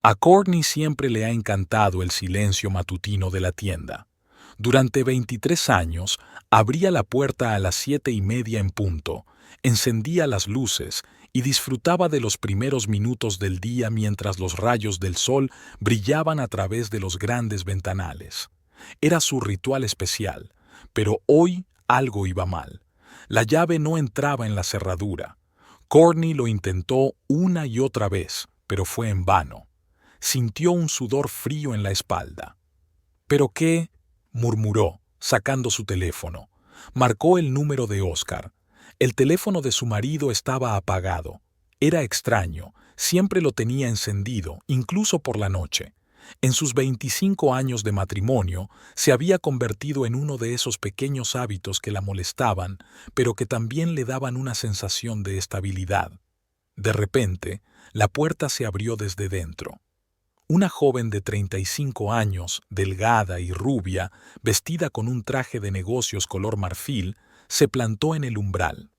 A Courtney siempre le ha encantado el silencio matutino de la tienda. Durante 23 años, abría la puerta a las 7:30 en punto, encendía las luces y disfrutaba de los primeros minutos del día mientras los rayos del sol brillaban a través de los grandes ventanales. Era su ritual especial, pero hoy algo iba mal. La llave no entraba en la cerradura. Courtney lo intentó una y otra vez, pero fue en vano. Sintió un sudor frío en la espalda. ¿Pero qué? Murmuró, sacando su teléfono. Marcó el número de Oscar. El teléfono de su marido estaba apagado. Era extraño, siempre lo tenía encendido, incluso por la noche. En sus 25 años de matrimonio, se había convertido en uno de esos pequeños hábitos que la molestaban, pero que también le daban una sensación de estabilidad. De repente, la puerta se abrió desde dentro. Una joven de 35 años, delgada y rubia, vestida con un traje de negocios color marfil, se plantó en el umbral.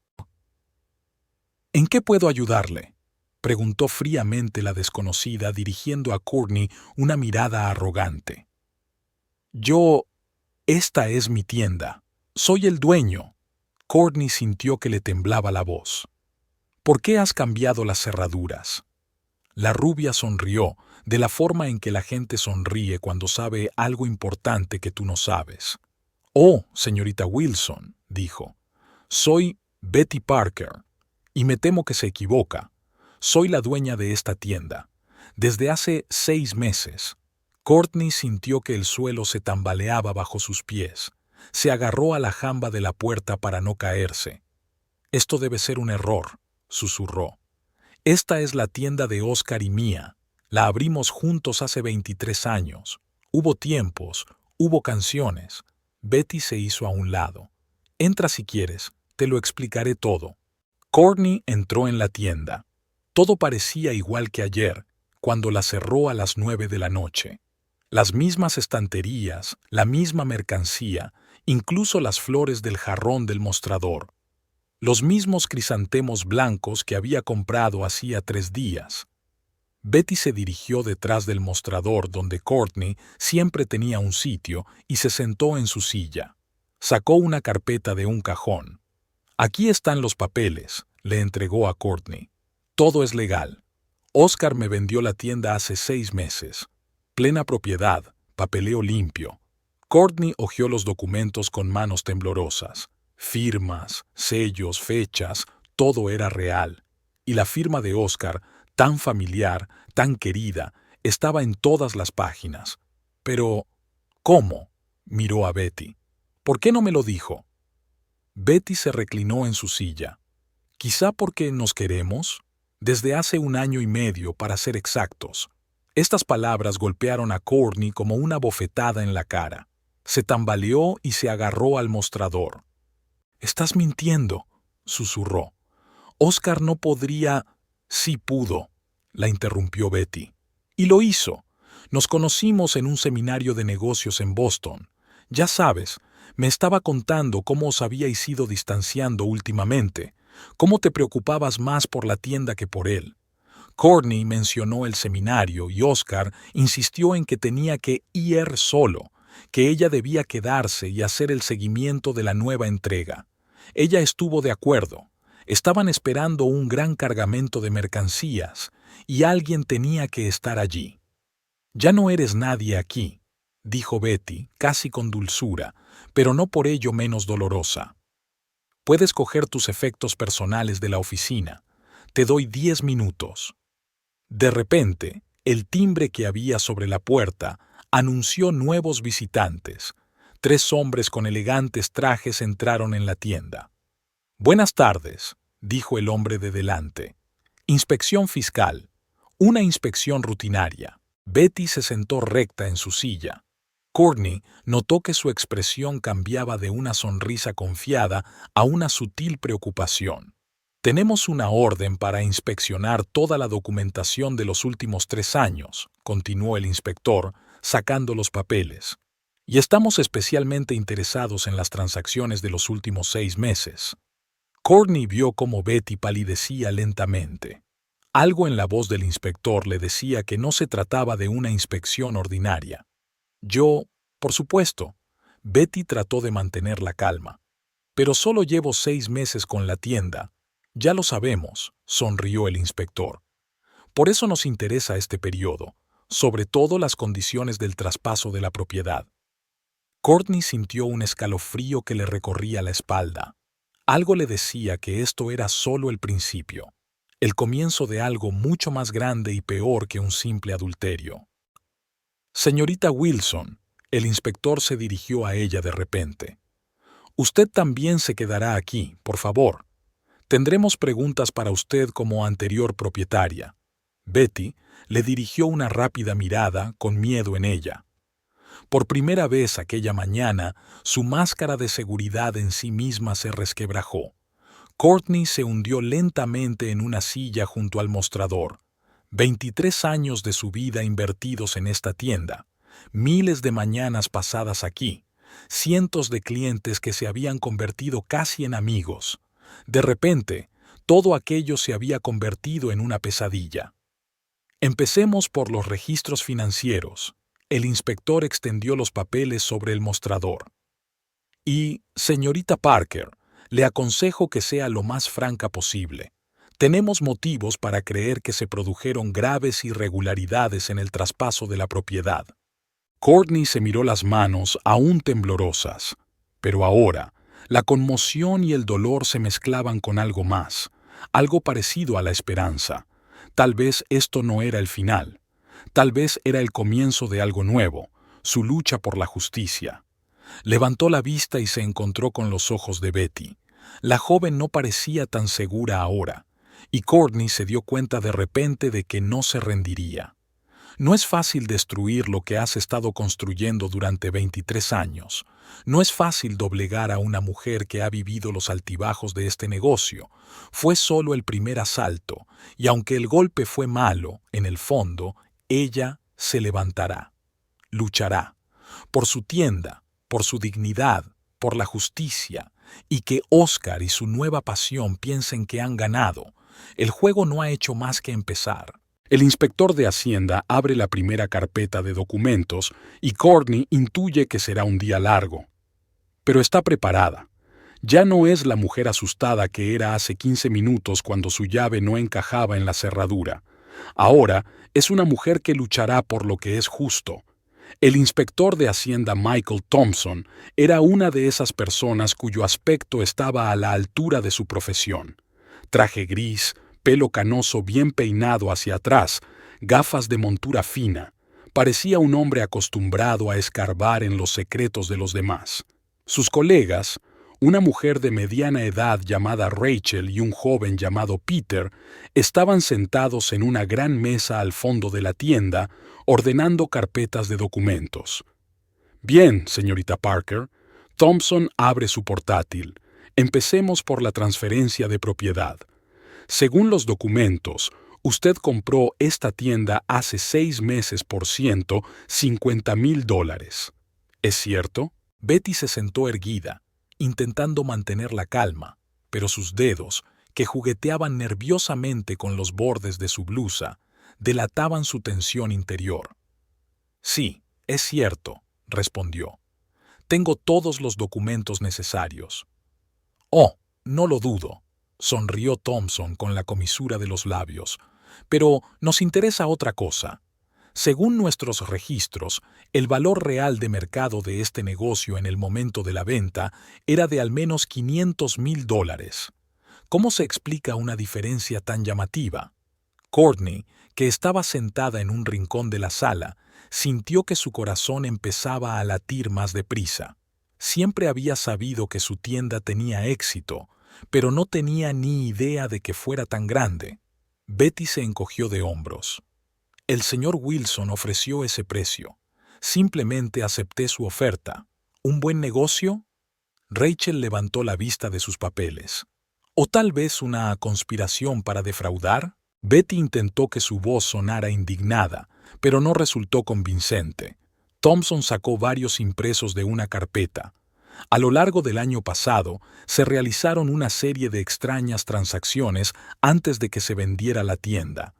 ¿En qué puedo ayudarle?, preguntó fríamente la desconocida, dirigiendo a Courtney una mirada arrogante. Esta es mi tienda. Soy el dueño. Courtney sintió que le temblaba la voz. ¿Por qué has cambiado las cerraduras? La rubia sonrió, de la forma en que la gente sonríe cuando sabe algo importante que tú no sabes. Oh, señorita Wilson, dijo. Soy Betty Parker, y me temo que se equivoca. Soy la dueña de esta tienda. Desde hace 6 meses. Courtney sintió que el suelo se tambaleaba bajo sus pies. Se agarró a la jamba de la puerta para no caerse. Esto debe ser un error, susurró. Esta es la tienda de Oscar y mía. La abrimos juntos hace 23 años. Hubo tiempos, hubo canciones. Betty se hizo a un lado. Entra si quieres, te lo explicaré todo. Courtney entró en la tienda. Todo parecía igual que ayer, cuando la cerró a las 9 de la noche. Las mismas estanterías, la misma mercancía, incluso las flores del jarrón del mostrador. Los mismos crisantemos blancos que había comprado hacía 3 días. Betty se dirigió detrás del mostrador donde Courtney siempre tenía un sitio y se sentó en su silla. Sacó una carpeta de un cajón. Aquí están los papeles, le entregó a Courtney. Todo es legal. Oscar me vendió la tienda hace 6 meses. Plena propiedad, papeleo limpio. Courtney hojeó los documentos con manos temblorosas. Firmas, sellos, fechas, todo era real. Y la firma de Oscar, tan familiar, tan querida, estaba en todas las páginas. Pero, ¿cómo?, miró a Betty. ¿Por qué no me lo dijo? Betty se reclinó en su silla. Quizá porque nos queremos. Desde hace 1 año y medio, para ser exactos. Estas palabras golpearon a Courtney como una bofetada en la cara. Se tambaleó y se agarró al mostrador. «Estás mintiendo», susurró. «Oscar no podría...» «Sí pudo», la interrumpió Betty. «Y lo hizo. Nos conocimos en un seminario de negocios en Boston. Ya sabes, me estaba contando cómo os habíais ido distanciando últimamente, cómo te preocupabas más por la tienda que por él. Courtney mencionó el seminario y Oscar insistió en que tenía que ir solo, que ella debía quedarse y hacer el seguimiento de la nueva entrega. Ella estuvo de acuerdo. Estaban esperando un gran cargamento de mercancías y alguien tenía que estar allí. «Ya no eres nadie aquí», dijo Betty, casi con dulzura, pero no por ello menos dolorosa. «Puedes coger tus efectos personales de la oficina. Te doy 10 minutos». De repente, el timbre que había sobre la puerta anunció nuevos visitantes. 3 hombres con elegantes trajes entraron en la tienda. «Buenas tardes», dijo el hombre de delante. «Inspección fiscal. Una inspección rutinaria». Betty se sentó recta en su silla. Courtney notó que su expresión cambiaba de una sonrisa confiada a una sutil preocupación. «Tenemos una orden para inspeccionar toda la documentación de los últimos 3 años», continuó el inspector, sacando los papeles. «Y estamos especialmente interesados en las transacciones de los últimos 6 meses». Courtney vio cómo Betty palidecía lentamente. Algo en la voz del inspector le decía que no se trataba de una inspección ordinaria. Por supuesto, Betty trató de mantener la calma. Pero solo llevo 6 meses con la tienda. Ya lo sabemos, sonrió el inspector. Por eso nos interesa este periodo, sobre todo las condiciones del traspaso de la propiedad. Courtney sintió un escalofrío que le recorría la espalda. Algo le decía que esto era solo el principio, el comienzo de algo mucho más grande y peor que un simple adulterio. Señorita Wilson, el inspector se dirigió a ella de repente. Usted también se quedará aquí, por favor. Tendremos preguntas para usted como anterior propietaria. Betty le dirigió una rápida mirada con miedo en ella. Por primera vez aquella mañana, su máscara de seguridad en sí misma se resquebrajó. Courtney se hundió lentamente en una silla junto al mostrador. 23 años de su vida invertidos en esta tienda, miles de mañanas pasadas aquí, cientos de clientes que se habían convertido casi en amigos. De repente, todo aquello se había convertido en una pesadilla. Empecemos por los registros financieros. El inspector extendió los papeles sobre el mostrador. Y, señorita Parker, le aconsejo que sea lo más franca posible. Tenemos motivos para creer que se produjeron graves irregularidades en el traspaso de la propiedad. Courtney se miró las manos aún temblorosas. Pero ahora, la conmoción y el dolor se mezclaban con algo más, algo parecido a la esperanza. Tal vez esto no era el final. Tal vez era el comienzo de algo nuevo, su lucha por la justicia. Levantó la vista y se encontró con los ojos de Betty. La joven no parecía tan segura ahora, y Courtney se dio cuenta de repente de que no se rendiría. No es fácil destruir lo que has estado construyendo durante 23 años. No es fácil doblegar a una mujer que ha vivido los altibajos de este negocio. Fue solo el primer asalto, y aunque el golpe fue malo, en el fondo, ella se levantará. Luchará. Por su tienda, por su dignidad, por la justicia, y que Oscar y su nueva pasión piensen que han ganado. El juego no ha hecho más que empezar. El inspector de Hacienda abre la primera carpeta de documentos y Courtney intuye que será un día largo. Pero está preparada. Ya no es la mujer asustada que era hace 15 minutos cuando su llave no encajaba en la cerradura. Ahora es una mujer que luchará por lo que es justo. El inspector de Hacienda Michael Thompson era una de esas personas cuyo aspecto estaba a la altura de su profesión. Traje gris, pelo canoso bien peinado hacia atrás, gafas de montura fina. Parecía un hombre acostumbrado a escarbar en los secretos de los demás. Sus colegas, una mujer de mediana edad llamada Rachel y un joven llamado Peter, estaban sentados en una gran mesa al fondo de la tienda, ordenando carpetas de documentos. Bien, señorita Parker. Thompson abre su portátil. Empecemos por la transferencia de propiedad. Según los documentos, usted compró esta tienda hace 6 meses por $150,000. ¿Es cierto? Betty se sentó erguida, intentando mantener la calma, pero sus dedos, que jugueteaban nerviosamente con los bordes de su blusa, delataban su tensión interior. Sí, es cierto, respondió. Tengo todos los documentos necesarios. Oh, no lo dudo, sonrió Thompson con la comisura de los labios. Pero nos interesa otra cosa. Según nuestros registros, el valor real de mercado de este negocio en el momento de la venta era de al menos $500,000. ¿Cómo se explica una diferencia tan llamativa? Courtney, que estaba sentada en un rincón de la sala, sintió que su corazón empezaba a latir más deprisa. Siempre había sabido que su tienda tenía éxito, pero no tenía ni idea de que fuera tan grande. Betty se encogió de hombros. El señor Wilson ofreció ese precio. Simplemente acepté su oferta. ¿Un buen negocio? Rachel levantó la vista de sus papeles. ¿O tal vez una conspiración para defraudar? Betty intentó que su voz sonara indignada, pero no resultó convincente. Thompson sacó varios impresos de una carpeta. A lo largo del año pasado, se realizaron una serie de extrañas transacciones antes de que se vendiera la tienda.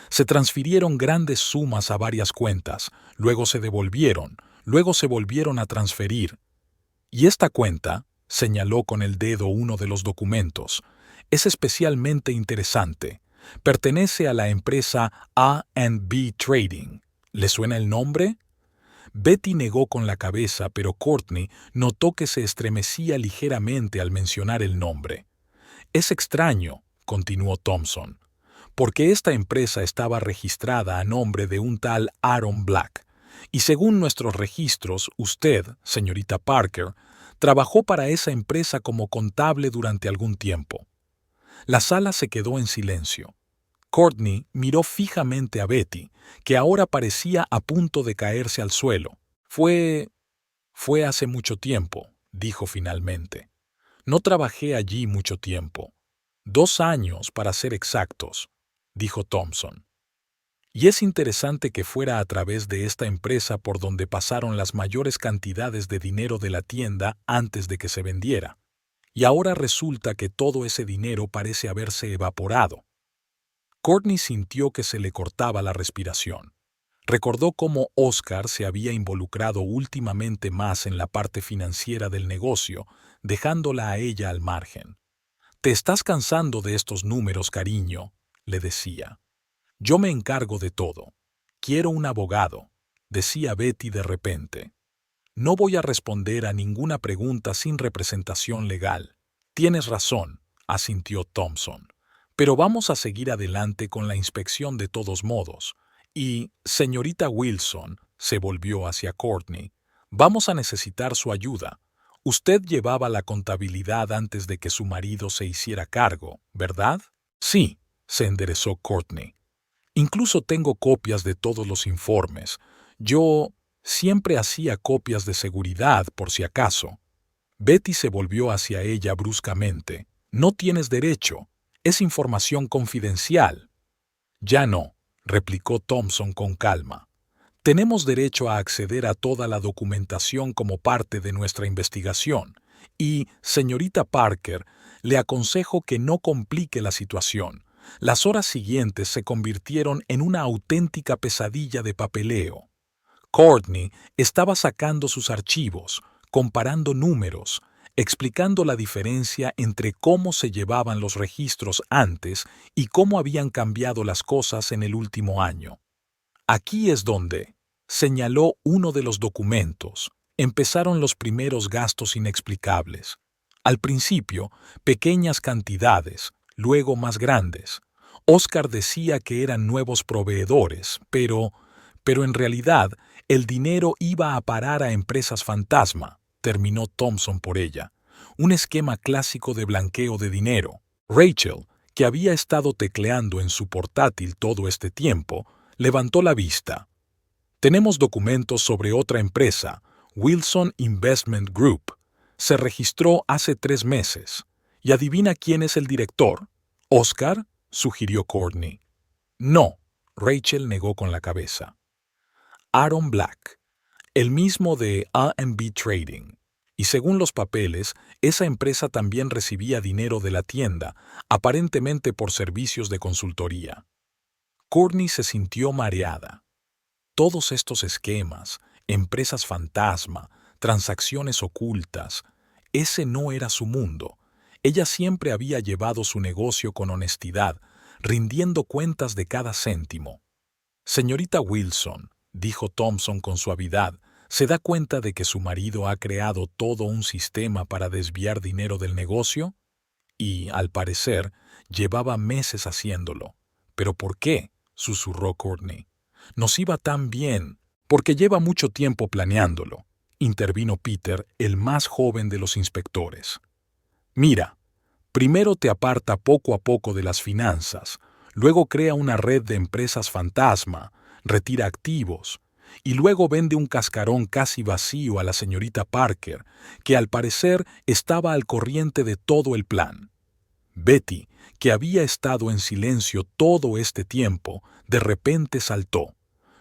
Se transfirieron grandes sumas a varias cuentas, luego se devolvieron, luego se volvieron a transferir. Y esta cuenta, señaló con el dedo uno de los documentos, es especialmente interesante. Pertenece a la empresa A&B Trading. ¿Le suena el nombre? Betty negó con la cabeza, pero Courtney notó que se estremecía ligeramente al mencionar el nombre. Es extraño, continuó Thompson, porque esta empresa estaba registrada a nombre de un tal Aaron Black, y según nuestros registros, usted, señorita Parker, trabajó para esa empresa como contable durante algún tiempo. La sala se quedó en silencio. Courtney miró fijamente a Betty, que ahora parecía a punto de caerse al suelo. Fue hace mucho tiempo, dijo finalmente. No trabajé allí mucho tiempo. 2 años, para ser exactos, dijo Thompson. Y es interesante que fuera a través de esta empresa por donde pasaron las mayores cantidades de dinero de la tienda antes de que se vendiera. Y ahora resulta que todo ese dinero parece haberse evaporado. Courtney sintió que se le cortaba la respiración. Recordó cómo Oscar se había involucrado últimamente más en la parte financiera del negocio, dejándola a ella al margen. «Te estás cansando de estos números, cariño», le decía. «Yo me encargo de todo. Quiero un abogado», decía Betty de repente. «No voy a responder a ninguna pregunta sin representación legal». «Tienes razón», asintió Thompson. «Pero vamos a seguir adelante con la inspección de todos modos. Y, señorita Wilson», se volvió hacia Courtney, «vamos a necesitar su ayuda. Usted llevaba la contabilidad antes de que su marido se hiciera cargo, ¿verdad?» «Sí», se enderezó Courtney. «Incluso tengo copias de todos los informes. Yo siempre hacía copias de seguridad, por si acaso». Betty se volvió hacia ella bruscamente. «No tienes derecho. Es información confidencial». «Ya no», replicó Thompson con calma. «Tenemos derecho a acceder a toda la documentación como parte de nuestra investigación. Y, señorita Parker, le aconsejo que no complique la situación. Las horas siguientes se convirtieron en una auténtica pesadilla de papeleo. Courtney estaba sacando sus archivos, comparando números, explicando la diferencia entre cómo se llevaban los registros antes y cómo habían cambiado las cosas en el último año. «Aquí es donde», señaló uno de los documentos, «empezaron los primeros gastos inexplicables. Al principio, pequeñas cantidades, luego más grandes. Oscar decía que eran nuevos proveedores, pero en realidad el dinero iba a parar a empresas fantasma», terminó Thompson por ella. «Un esquema clásico de blanqueo de dinero». Rachel, que había estado tecleando en su portátil todo este tiempo, levantó la vista. «Tenemos documentos sobre otra empresa, Wilson Investment Group. Se registró hace 3 meses. ¿Y adivina quién es el director?» «¿Oscar?», sugirió Courtney. «No», Rachel negó con la cabeza. «Aaron Black, el mismo de A&B Trading. Y según los papeles, esa empresa también recibía dinero de la tienda, aparentemente por servicios de consultoría». Courtney se sintió mareada. Todos estos esquemas, empresas fantasma, transacciones ocultas, ese no era su mundo. Ella siempre había llevado su negocio con honestidad, rindiendo cuentas de cada céntimo. «Señorita Wilson», dijo Thompson con suavidad, «¿se da cuenta de que su marido ha creado todo un sistema para desviar dinero del negocio? Y, al parecer, llevaba meses haciéndolo». «¿Pero por qué?», susurró Courtney. «Nos iba tan bien, porque lleva mucho tiempo planeándolo», intervino Peter, el más joven de los inspectores. «Mira, primero te aparta poco a poco de las finanzas, luego crea una red de empresas fantasma, retira activos, y luego vende un cascarón casi vacío a la señorita Parker, que al parecer estaba al corriente de todo el plan». Betty, que había estado en silencio todo este tiempo, de repente saltó.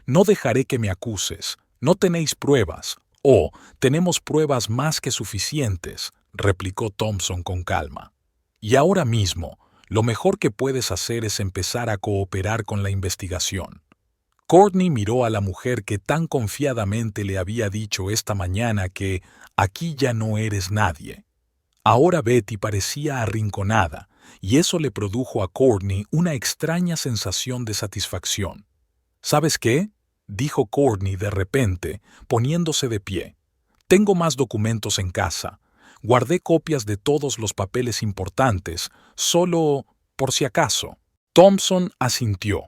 «No dejaré que me acuses. No tenéis pruebas. Oh, tenemos pruebas más que suficientes, replicó Thompson con calma. Y ahora mismo, lo mejor que puedes hacer es empezar a cooperar con la investigación. Courtney miró a la mujer que tan confiadamente le había dicho esta mañana que aquí ya no eres nadie. Ahora Betty parecía arrinconada, y eso le produjo a Courtney una extraña sensación de satisfacción. ¿Sabes qué?, dijo Courtney de repente, poniéndose de pie. Tengo más documentos en casa. Guardé copias de todos los papeles importantes, solo por si acaso. Thompson asintió.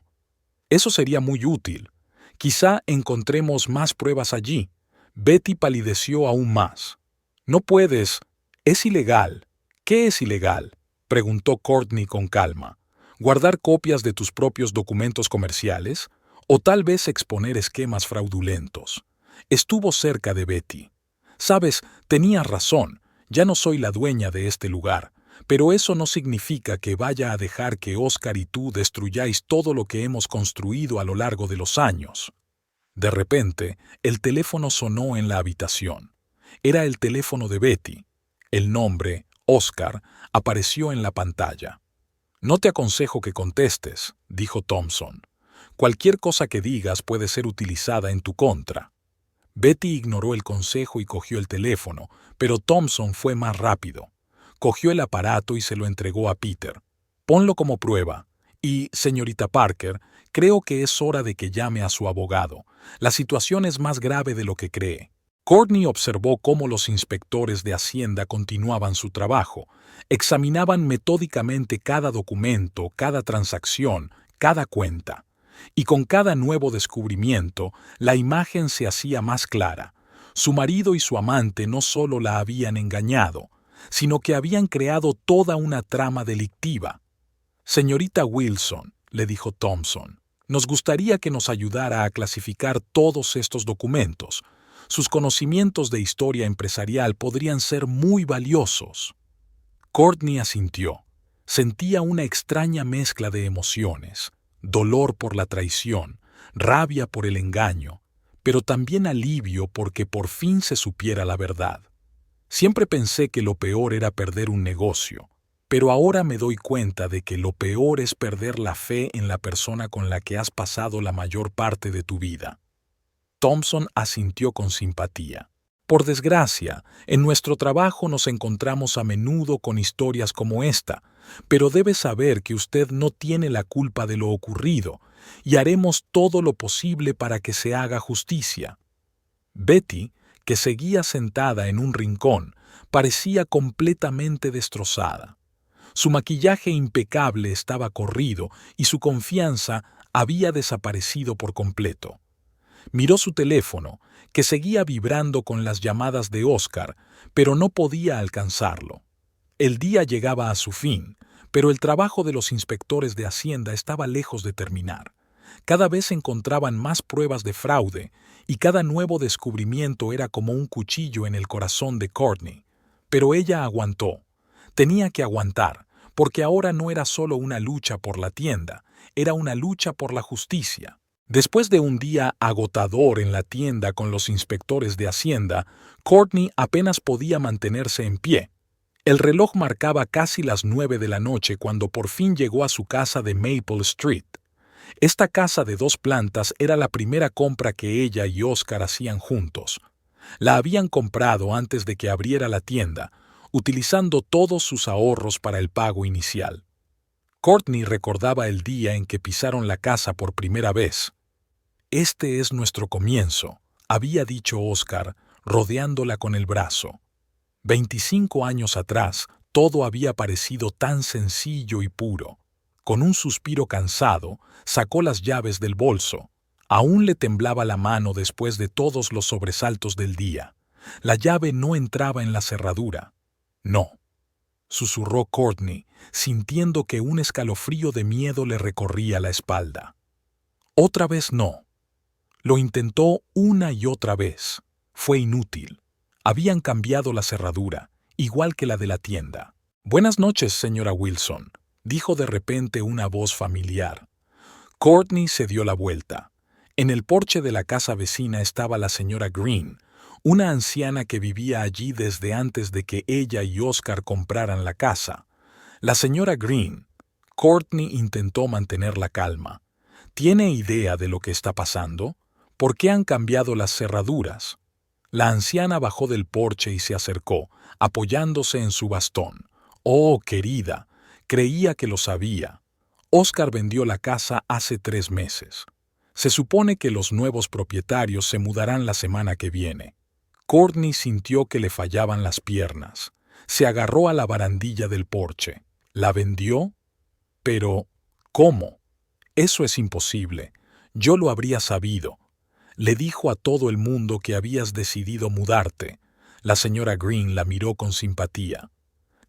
Eso sería muy útil. Quizá encontremos más pruebas allí. Betty palideció aún más. No puedes. Es ilegal. ¿Qué es ilegal?, preguntó Courtney con calma. ¿Guardar copias de tus propios documentos comerciales? ¿O tal vez exponer esquemas fraudulentos? Estuvo cerca de Betty. Sabes, tenías razón. Ya no soy la dueña de este lugar. Pero eso no significa que vaya a dejar que Oscar y tú destruyáis todo lo que hemos construido a lo largo de los años. De repente, el teléfono sonó en la habitación. Era el teléfono de Betty. El nombre, Oscar, apareció en la pantalla. No te aconsejo que contestes, dijo Thompson. Cualquier cosa que digas puede ser utilizada en tu contra. Betty ignoró el consejo y cogió el teléfono, pero Thompson fue más rápido. Cogió el aparato y se lo entregó a Peter. Ponlo como prueba. Y, señorita Parker, creo que es hora de que llame a su abogado. La situación es más grave de lo que cree. Courtney observó cómo los inspectores de Hacienda continuaban su trabajo. Examinaban metódicamente cada documento, cada transacción, cada cuenta. Y con cada nuevo descubrimiento, la imagen se hacía más clara. Su marido y su amante no solo la habían engañado, sino que habían creado toda una trama delictiva. Señorita Wilson, le dijo Thompson, nos gustaría que nos ayudara a clasificar todos estos documentos. Sus conocimientos de historia empresarial podrían ser muy valiosos. Courtney asintió. Sentía una extraña mezcla de emociones, dolor por la traición, rabia por el engaño, pero también alivio porque por fin se supiera la verdad. Siempre pensé que lo peor era perder un negocio, pero ahora me doy cuenta de que lo peor es perder la fe en la persona con la que has pasado la mayor parte de tu vida. Thompson asintió con simpatía. Por desgracia, en nuestro trabajo nos encontramos a menudo con historias como esta, pero debe saber que usted no tiene la culpa de lo ocurrido, y haremos todo lo posible para que se haga justicia. Betty, que seguía sentada en un rincón, parecía completamente destrozada. Su maquillaje impecable estaba corrido y su confianza había desaparecido por completo. Miró su teléfono, que seguía vibrando con las llamadas de Oscar, pero no podía alcanzarlo. El día llegaba a su fin, pero el trabajo de los inspectores de Hacienda estaba lejos de terminar. Cada vez encontraban más pruebas de fraude, y cada nuevo descubrimiento era como un cuchillo en el corazón de Courtney. Pero ella aguantó. Tenía que aguantar, porque ahora no era solo una lucha por la tienda, era una lucha por la justicia. Después de un día agotador en la tienda con los inspectores de Hacienda, Courtney apenas podía mantenerse en pie. El reloj marcaba casi las 9 de la noche cuando por fin llegó a su casa de Maple Street. Esta casa de 2 plantas era la primera compra que ella y Oscar hacían juntos. La habían comprado antes de que abriera la tienda, utilizando todos sus ahorros para el pago inicial. Courtney recordaba el día en que pisaron la casa por primera vez. «Este es nuestro comienzo», había dicho Oscar, rodeándola con el brazo. 25 años atrás, todo había parecido tan sencillo y puro. Con un suspiro cansado, sacó las llaves del bolso. Aún le temblaba la mano después de todos los sobresaltos del día. La llave no entraba en la cerradura. «No», susurró Courtney, sintiendo que un escalofrío de miedo le recorría la espalda. Otra vez no. Lo intentó una y otra vez. Fue inútil. Habían cambiado la cerradura, igual que la de la tienda. «Buenas noches, señora Wilson», dijo de repente una voz familiar. Courtney se dio la vuelta. En el porche de la casa vecina estaba la señora Green, una anciana que vivía allí desde antes de que ella y Oscar compraran la casa. La señora Green. Courtney intentó mantener la calma. ¿Tiene idea de lo que está pasando? ¿Por qué han cambiado las cerraduras? La anciana bajó del porche y se acercó, apoyándose en su bastón. Oh, querida, creía que lo sabía. Oscar vendió la casa hace 3 meses. Se supone que los nuevos propietarios se mudarán la semana que viene. Courtney sintió que le fallaban las piernas. Se agarró a la barandilla del porche. ¿La vendió? Pero, ¿cómo? Eso es imposible. Yo lo habría sabido. Le dijo a todo el mundo que habías decidido mudarte. La señora Green la miró con simpatía.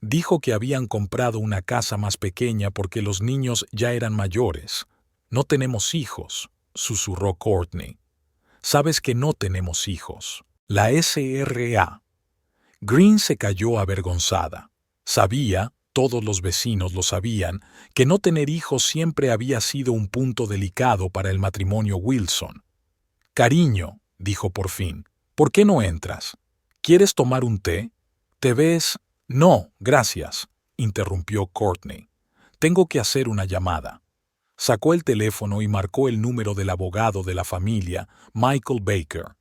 Dijo que habían comprado una casa más pequeña porque los niños ya eran mayores. No tenemos hijos, susurró Courtney. Sabes que no tenemos hijos. La SRA. Green se cayó avergonzada. Sabía, todos los vecinos lo sabían, que no tener hijos siempre había sido un punto delicado para el matrimonio Wilson. Cariño, dijo por fin, ¿por qué no entras? ¿Quieres tomar un té? ¿Te ves? No, gracias, interrumpió Courtney. Tengo que hacer una llamada. Sacó el teléfono y marcó el número del abogado de la familia, Michael Baker.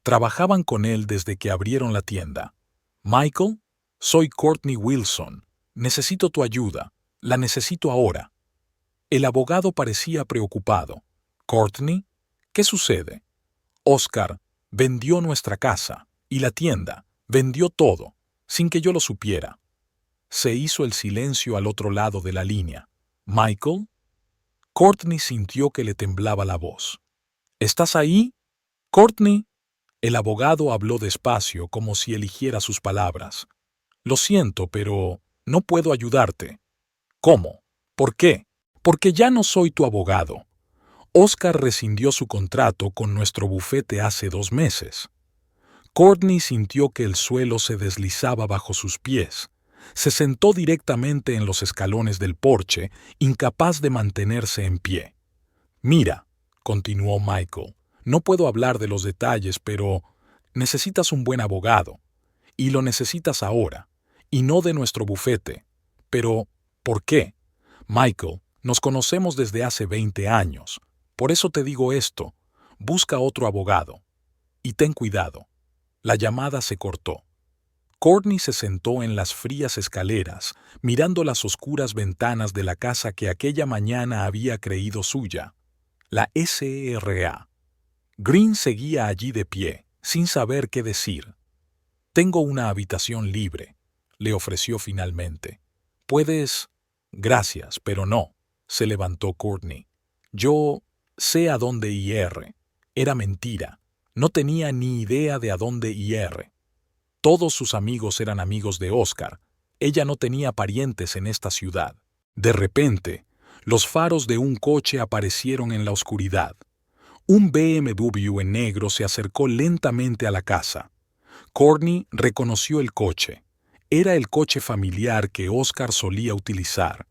Trabajaban con él desde que abrieron la tienda. Michael, soy Courtney Wilson. Necesito tu ayuda. La necesito ahora. El abogado parecía preocupado. Courtney, ¿qué sucede? Oscar vendió nuestra casa y la tienda. Vendió todo, sin que yo lo supiera. Se hizo el silencio al otro lado de la línea. ¿Michael? Courtney sintió que le temblaba la voz. ¿Estás ahí? Courtney. El abogado habló despacio, como si eligiera sus palabras. Lo siento, pero no puedo ayudarte. ¿Cómo? ¿Por qué? Porque ya no soy tu abogado. Oscar rescindió su contrato con nuestro bufete hace 2 meses. Courtney sintió que el suelo se deslizaba bajo sus pies. Se sentó directamente en los escalones del porche, incapaz de mantenerse en pie. Mira, continuó Michael, no puedo hablar de los detalles, pero necesitas un buen abogado. Y lo necesitas ahora, y no de nuestro bufete. Pero, ¿por qué? Michael, nos conocemos desde hace 20 años. Por eso te digo esto. Busca otro abogado. Y ten cuidado. La llamada se cortó. Courtney se sentó en las frías escaleras, mirando las oscuras ventanas de la casa que aquella mañana había creído suya. La SRA. Green seguía allí de pie, sin saber qué decir. Tengo una habitación libre, le ofreció finalmente. ¿Puedes? Gracias, pero no, se levantó Courtney. Yo sé a dónde ir. Era mentira. No tenía ni idea de a dónde ir. Todos sus amigos eran amigos de Oscar. Ella no tenía parientes en esta ciudad. De repente, los faros de un coche aparecieron en la oscuridad. Un BMW en negro se acercó lentamente a la casa. Courtney reconoció el coche. Era el coche familiar que Oscar solía utilizar.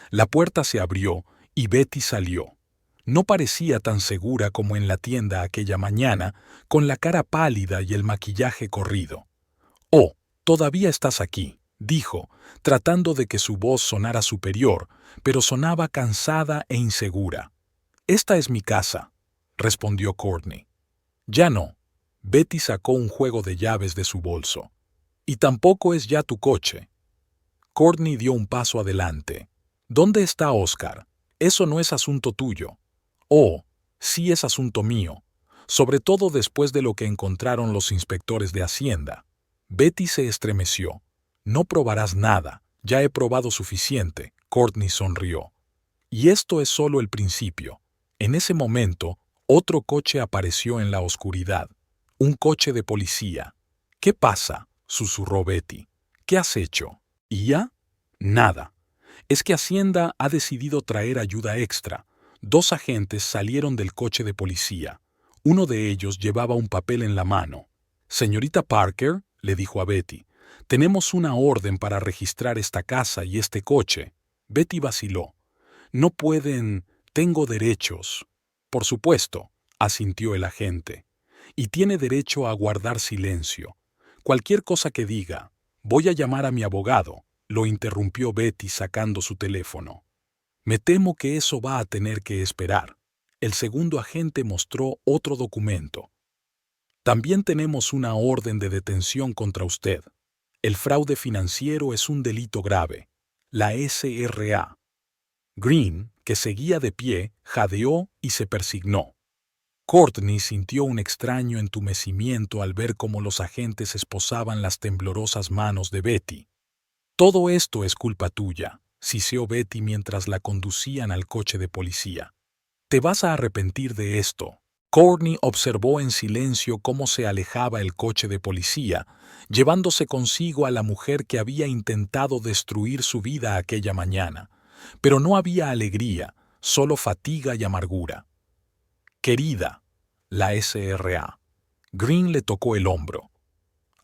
La puerta se abrió y Betty salió. No parecía tan segura como en la tienda aquella mañana, con la cara pálida y el maquillaje corrido. «Oh, todavía estás aquí», dijo, tratando de que su voz sonara superior, pero sonaba cansada e insegura. «Esta es mi casa», respondió Courtney. «Ya no». Betty sacó un juego de llaves de su bolso. «Y tampoco es ya tu coche». Courtney dio un paso adelante. «¿Dónde está Oscar? Eso no es asunto tuyo». «Oh, sí es asunto mío, sobre todo después de lo que encontraron los inspectores de Hacienda». Betty se estremeció. «No probarás nada, ya he probado suficiente», Courtney sonrió. «Y esto es solo el principio». En ese momento, otro coche apareció en la oscuridad. Un coche de policía. «¿Qué pasa?», susurró Betty. «¿Qué has hecho?» «¿Y ya?» «Nada. Es que Hacienda ha decidido traer ayuda extra». 2 agentes salieron del coche de policía. Uno de ellos llevaba un papel en la mano. «Señorita Parker», le dijo a Betty, «tenemos una orden para registrar esta casa y este coche». Betty vaciló. «No pueden... tengo derechos». «Por supuesto», asintió el agente. y tiene derecho a guardar silencio. Cualquier cosa que diga, voy a llamar a mi abogado, lo interrumpió Betty sacando su teléfono. Me temo que eso va a tener que esperar. El segundo agente mostró otro documento. También tenemos una orden de detención contra usted. El fraude financiero es un delito grave. La SRA. Green, que seguía de pie, jadeó y se persignó. Courtney sintió un extraño entumecimiento al ver cómo los agentes esposaban las temblorosas manos de Betty. Todo esto es culpa tuya, siseó Betty mientras la conducían al coche de policía. Te vas a arrepentir de esto. Courtney observó en silencio cómo se alejaba el coche de policía, llevándose consigo a la mujer que había intentado destruir su vida aquella mañana. Pero no había alegría, solo fatiga y amargura. Querida, la SRA. Green le tocó el hombro.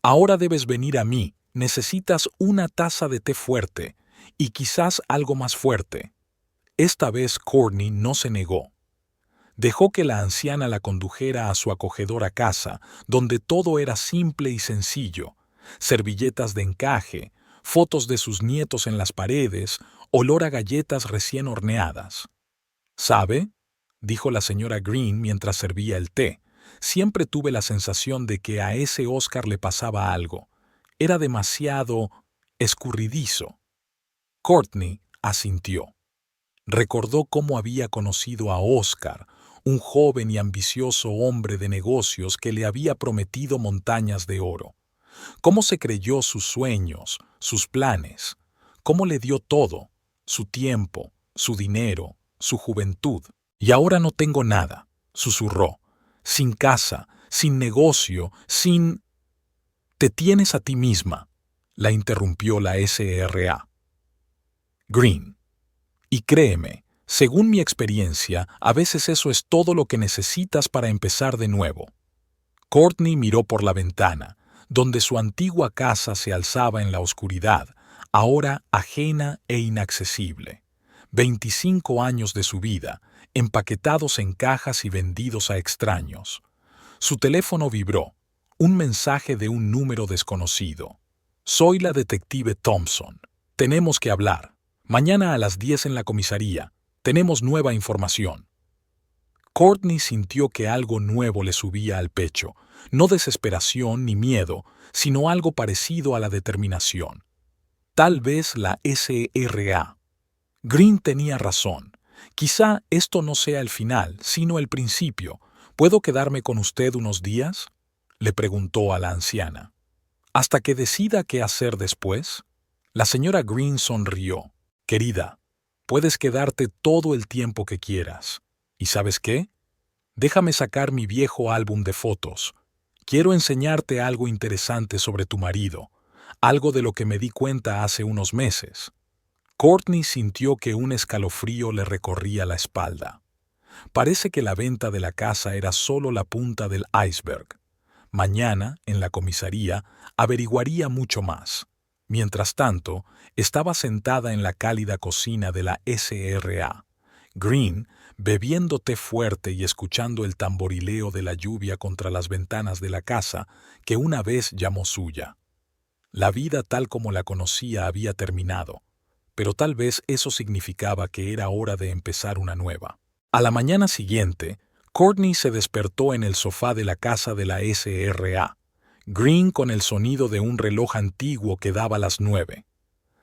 Ahora debes venir a mí. Necesitas una taza de té fuerte y quizás algo más fuerte. Esta vez Courtney no se negó. Dejó que la anciana la condujera a su acogedora casa, donde todo era simple y sencillo. Servilletas de encaje, fotos de sus nietos en las paredes, olor a galletas recién horneadas. ¿Sabe?, dijo la señora Green mientras servía el té. Siempre tuve la sensación de que a ese Oscar le pasaba algo. Era demasiado escurridizo. Courtney asintió. Recordó cómo había conocido a Oscar, un joven y ambicioso hombre de negocios que le había prometido montañas de oro. Cómo se creyó sus sueños, sus planes. Cómo le dio todo, su tiempo, su dinero, su juventud. Y ahora no tengo nada, susurró. Sin casa, sin negocio, sin... Te tienes a ti misma, la interrumpió la SRA. Green. Y créeme, según mi experiencia, a veces eso es todo lo que necesitas para empezar de nuevo. Courtney miró por la ventana, donde su antigua casa se alzaba en la oscuridad, ahora ajena e inaccesible. 25 años de su vida, empaquetados en cajas y vendidos a extraños. Su teléfono vibró. Un mensaje de un número desconocido. Soy la detective Thompson. Tenemos que hablar. Mañana a las 10 en la comisaría. Tenemos nueva información. Courtney sintió que algo nuevo le subía al pecho. No desesperación ni miedo, sino algo parecido a la determinación. Tal vez la SRA. Green tenía razón. Quizá esto no sea el final, sino el principio. ¿Puedo quedarme con usted unos días?, le preguntó a la anciana. ¿Hasta que decida qué hacer después? La señora Green sonrió. Querida, puedes quedarte todo el tiempo que quieras. ¿Y sabes qué? Déjame sacar mi viejo álbum de fotos. Quiero enseñarte algo interesante sobre tu marido, algo de lo que me di cuenta hace unos meses. Courtney sintió que un escalofrío le recorría la espalda. Parece que la venta de la casa era solo la punta del iceberg. Mañana, en la comisaría, averiguaría mucho más. Mientras tanto, estaba sentada en la cálida cocina de la SRA. Green, bebiendo té fuerte y escuchando el tamborileo de la lluvia contra las ventanas de la casa, que una vez llamó suya. La vida tal como la conocía había terminado, pero tal vez eso significaba que era hora de empezar una nueva. A la mañana siguiente, Courtney se despertó en el sofá de la casa de la SRA. Green con el sonido de un reloj antiguo que daba las 9.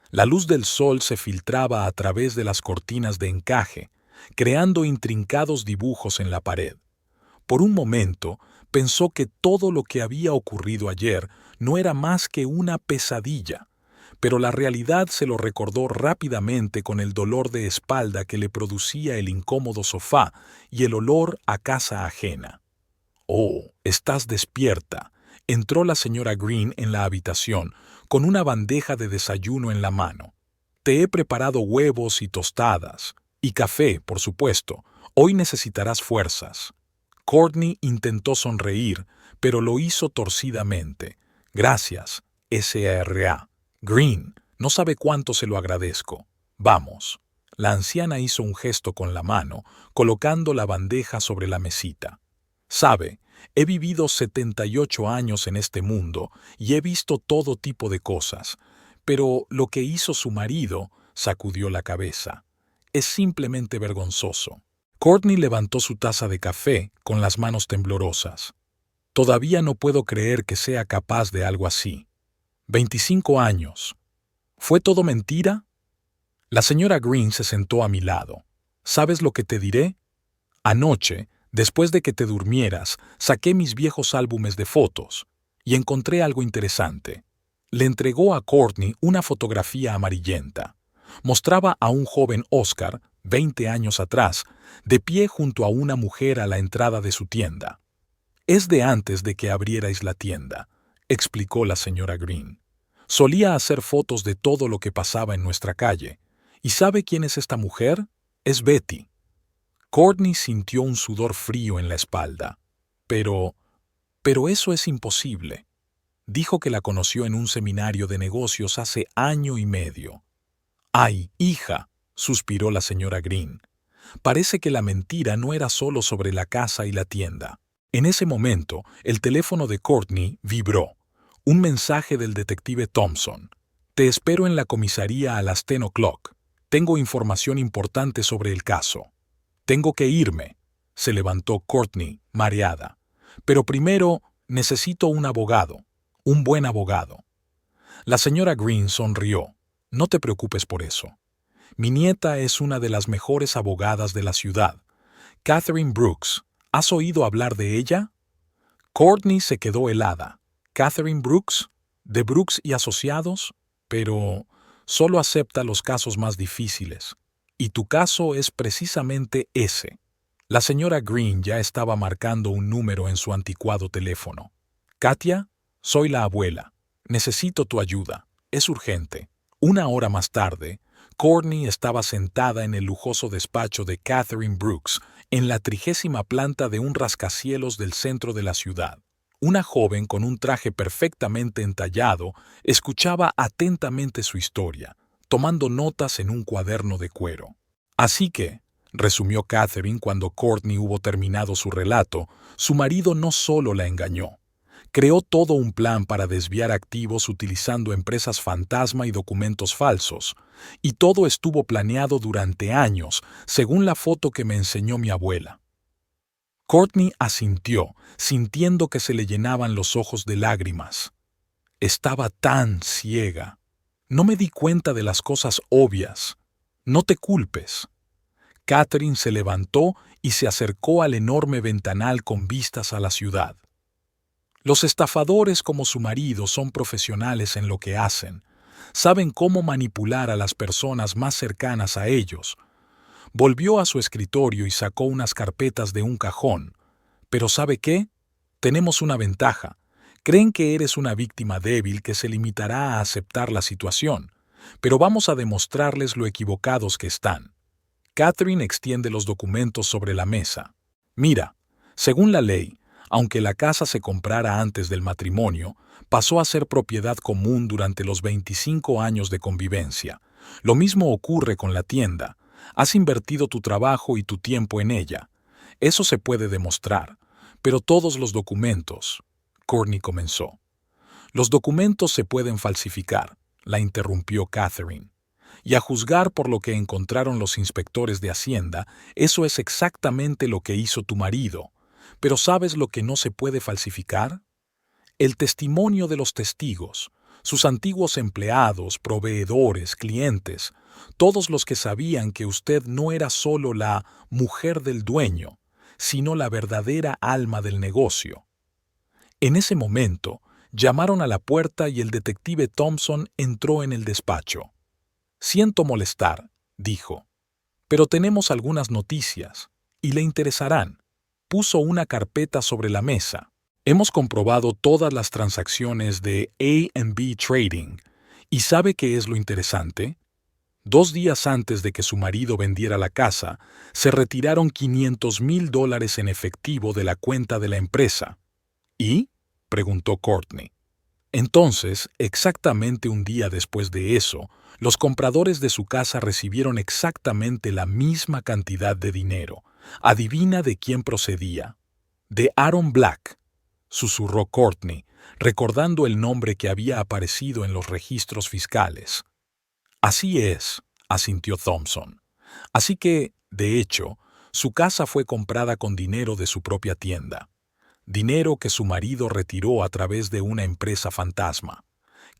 La luz del sol se filtraba a través de las cortinas de encaje, creando intrincados dibujos en la pared. Por un momento, pensó que todo lo que había ocurrido ayer no era más que una pesadilla, pero la realidad se lo recordó rápidamente con el dolor de espalda que le producía el incómodo sofá y el olor a casa ajena. «Oh, estás despierta», entró la señora Green en la habitación, con una bandeja de desayuno en la mano. «Te he preparado huevos y tostadas, y café, por supuesto. Hoy necesitarás fuerzas». Courtney intentó sonreír, pero lo hizo torcidamente. «Gracias, SRA. Green, no sabe cuánto se lo agradezco. Vamos». La anciana hizo un gesto con la mano, colocando la bandeja sobre la mesita. «Sabe, He vivido 78 años en este mundo y he visto todo tipo de cosas, pero lo que hizo su marido sacudió la cabeza. Es simplemente vergonzoso. Courtney levantó su taza de café con las manos temblorosas. Todavía no puedo creer que sea capaz de algo así. 25 años. ¿Fue todo mentira? La señora Green se sentó a mi lado. ¿Sabes lo que te diré? Anoche, después de que te durmieras, saqué mis viejos álbumes de fotos y encontré algo interesante. Le entregó a Courtney una fotografía amarillenta. Mostraba a un joven Oscar, 20 años atrás, de pie junto a una mujer a la entrada de su tienda. Es de antes de que abrierais la tienda, explicó la señora Green. Solía hacer fotos de todo lo que pasaba en nuestra calle. ¿Y sabe quién es esta mujer? Es Betty. Courtney sintió un sudor frío en la espalda. Pero eso es imposible. Dijo que la conoció en un seminario de negocios hace año y medio. ¡Ay, hija!, suspiró la señora Green. Parece que la mentira no era solo sobre la casa y la tienda. En ese momento, el teléfono de Courtney vibró. Un mensaje del detective Thompson. Te espero en la comisaría a las 10 o'clock. Tengo información importante sobre el caso. Tengo que irme. Se levantó Courtney, mareada. Pero primero necesito un abogado. Un buen abogado. La señora Green sonrió. No te preocupes por eso. Mi nieta es una de las mejores abogadas de la ciudad. Catherine Brooks. ¿Has oído hablar de ella? Courtney se quedó helada. ¿Catherine Brooks? ¿De Brooks y Asociados? Pero solo acepta los casos más difíciles. Y tu caso es precisamente ese. La señora Green ya estaba marcando un número en su anticuado teléfono. Katia, soy la abuela. Necesito tu ayuda. Es urgente. Una hora más tarde, Courtney estaba sentada en el lujoso despacho de Catherine Brooks, en la 30ª planta de un rascacielos del centro de la ciudad. Una joven con un traje perfectamente entallado escuchaba atentamente su historia, tomando notas en un cuaderno de cuero. Así que, resumió Catherine cuando Courtney hubo terminado su relato, su marido no solo la engañó. Creó todo un plan para desviar activos utilizando empresas fantasma y documentos falsos, y todo estuvo planeado durante años, según la foto que me enseñó mi abuela. Courtney asintió, sintiendo que se le llenaban los ojos de lágrimas. Estaba tan ciega. No me di cuenta de las cosas obvias. No te culpes. Catherine se levantó y se acercó al enorme ventanal con vistas a la ciudad. Los estafadores como su marido son profesionales en lo que hacen. Saben cómo manipular a las personas más cercanas a ellos. Volvió a su escritorio y sacó unas carpetas de un cajón. Pero ¿sabe qué? Tenemos una ventaja. Creen que eres una víctima débil que se limitará a aceptar la situación. Pero vamos a demostrarles lo equivocados que están. Catherine extiende los documentos sobre la mesa. Mira, según la ley, aunque la casa se comprara antes del matrimonio, pasó a ser propiedad común durante los 25 años de convivencia. Lo mismo ocurre con la tienda. Has invertido tu trabajo y tu tiempo en ella. Eso se puede demostrar. Pero todos los documentos... Courtney comenzó. Los documentos se pueden falsificar, la interrumpió Catherine. Y a juzgar por lo que encontraron los inspectores de Hacienda, eso es exactamente lo que hizo tu marido. Pero ¿sabes lo que no se puede falsificar? El testimonio de los testigos, sus antiguos empleados, proveedores, clientes, todos los que sabían que usted no era solo la mujer del dueño, sino la verdadera alma del negocio. En ese momento, llamaron a la puerta y el detective Thompson entró en el despacho. Siento molestar, dijo, pero tenemos algunas noticias, y le interesarán. Puso una carpeta sobre la mesa. Hemos comprobado todas las transacciones de A&B Trading. ¿Y sabe qué es lo interesante? 2 días antes de que su marido vendiera la casa, se retiraron $500,000 en efectivo de la cuenta de la empresa. ¿Y? Preguntó Courtney. Entonces, exactamente un día después de eso, los compradores de su casa recibieron exactamente la misma cantidad de dinero. ¿Adivina de quién procedía? De Aaron Black, susurró Courtney, recordando el nombre que había aparecido en los registros fiscales. Así es, asintió Thompson. Así que, de hecho, su casa fue comprada con dinero de su propia tienda. Dinero que su marido retiró a través de una empresa fantasma.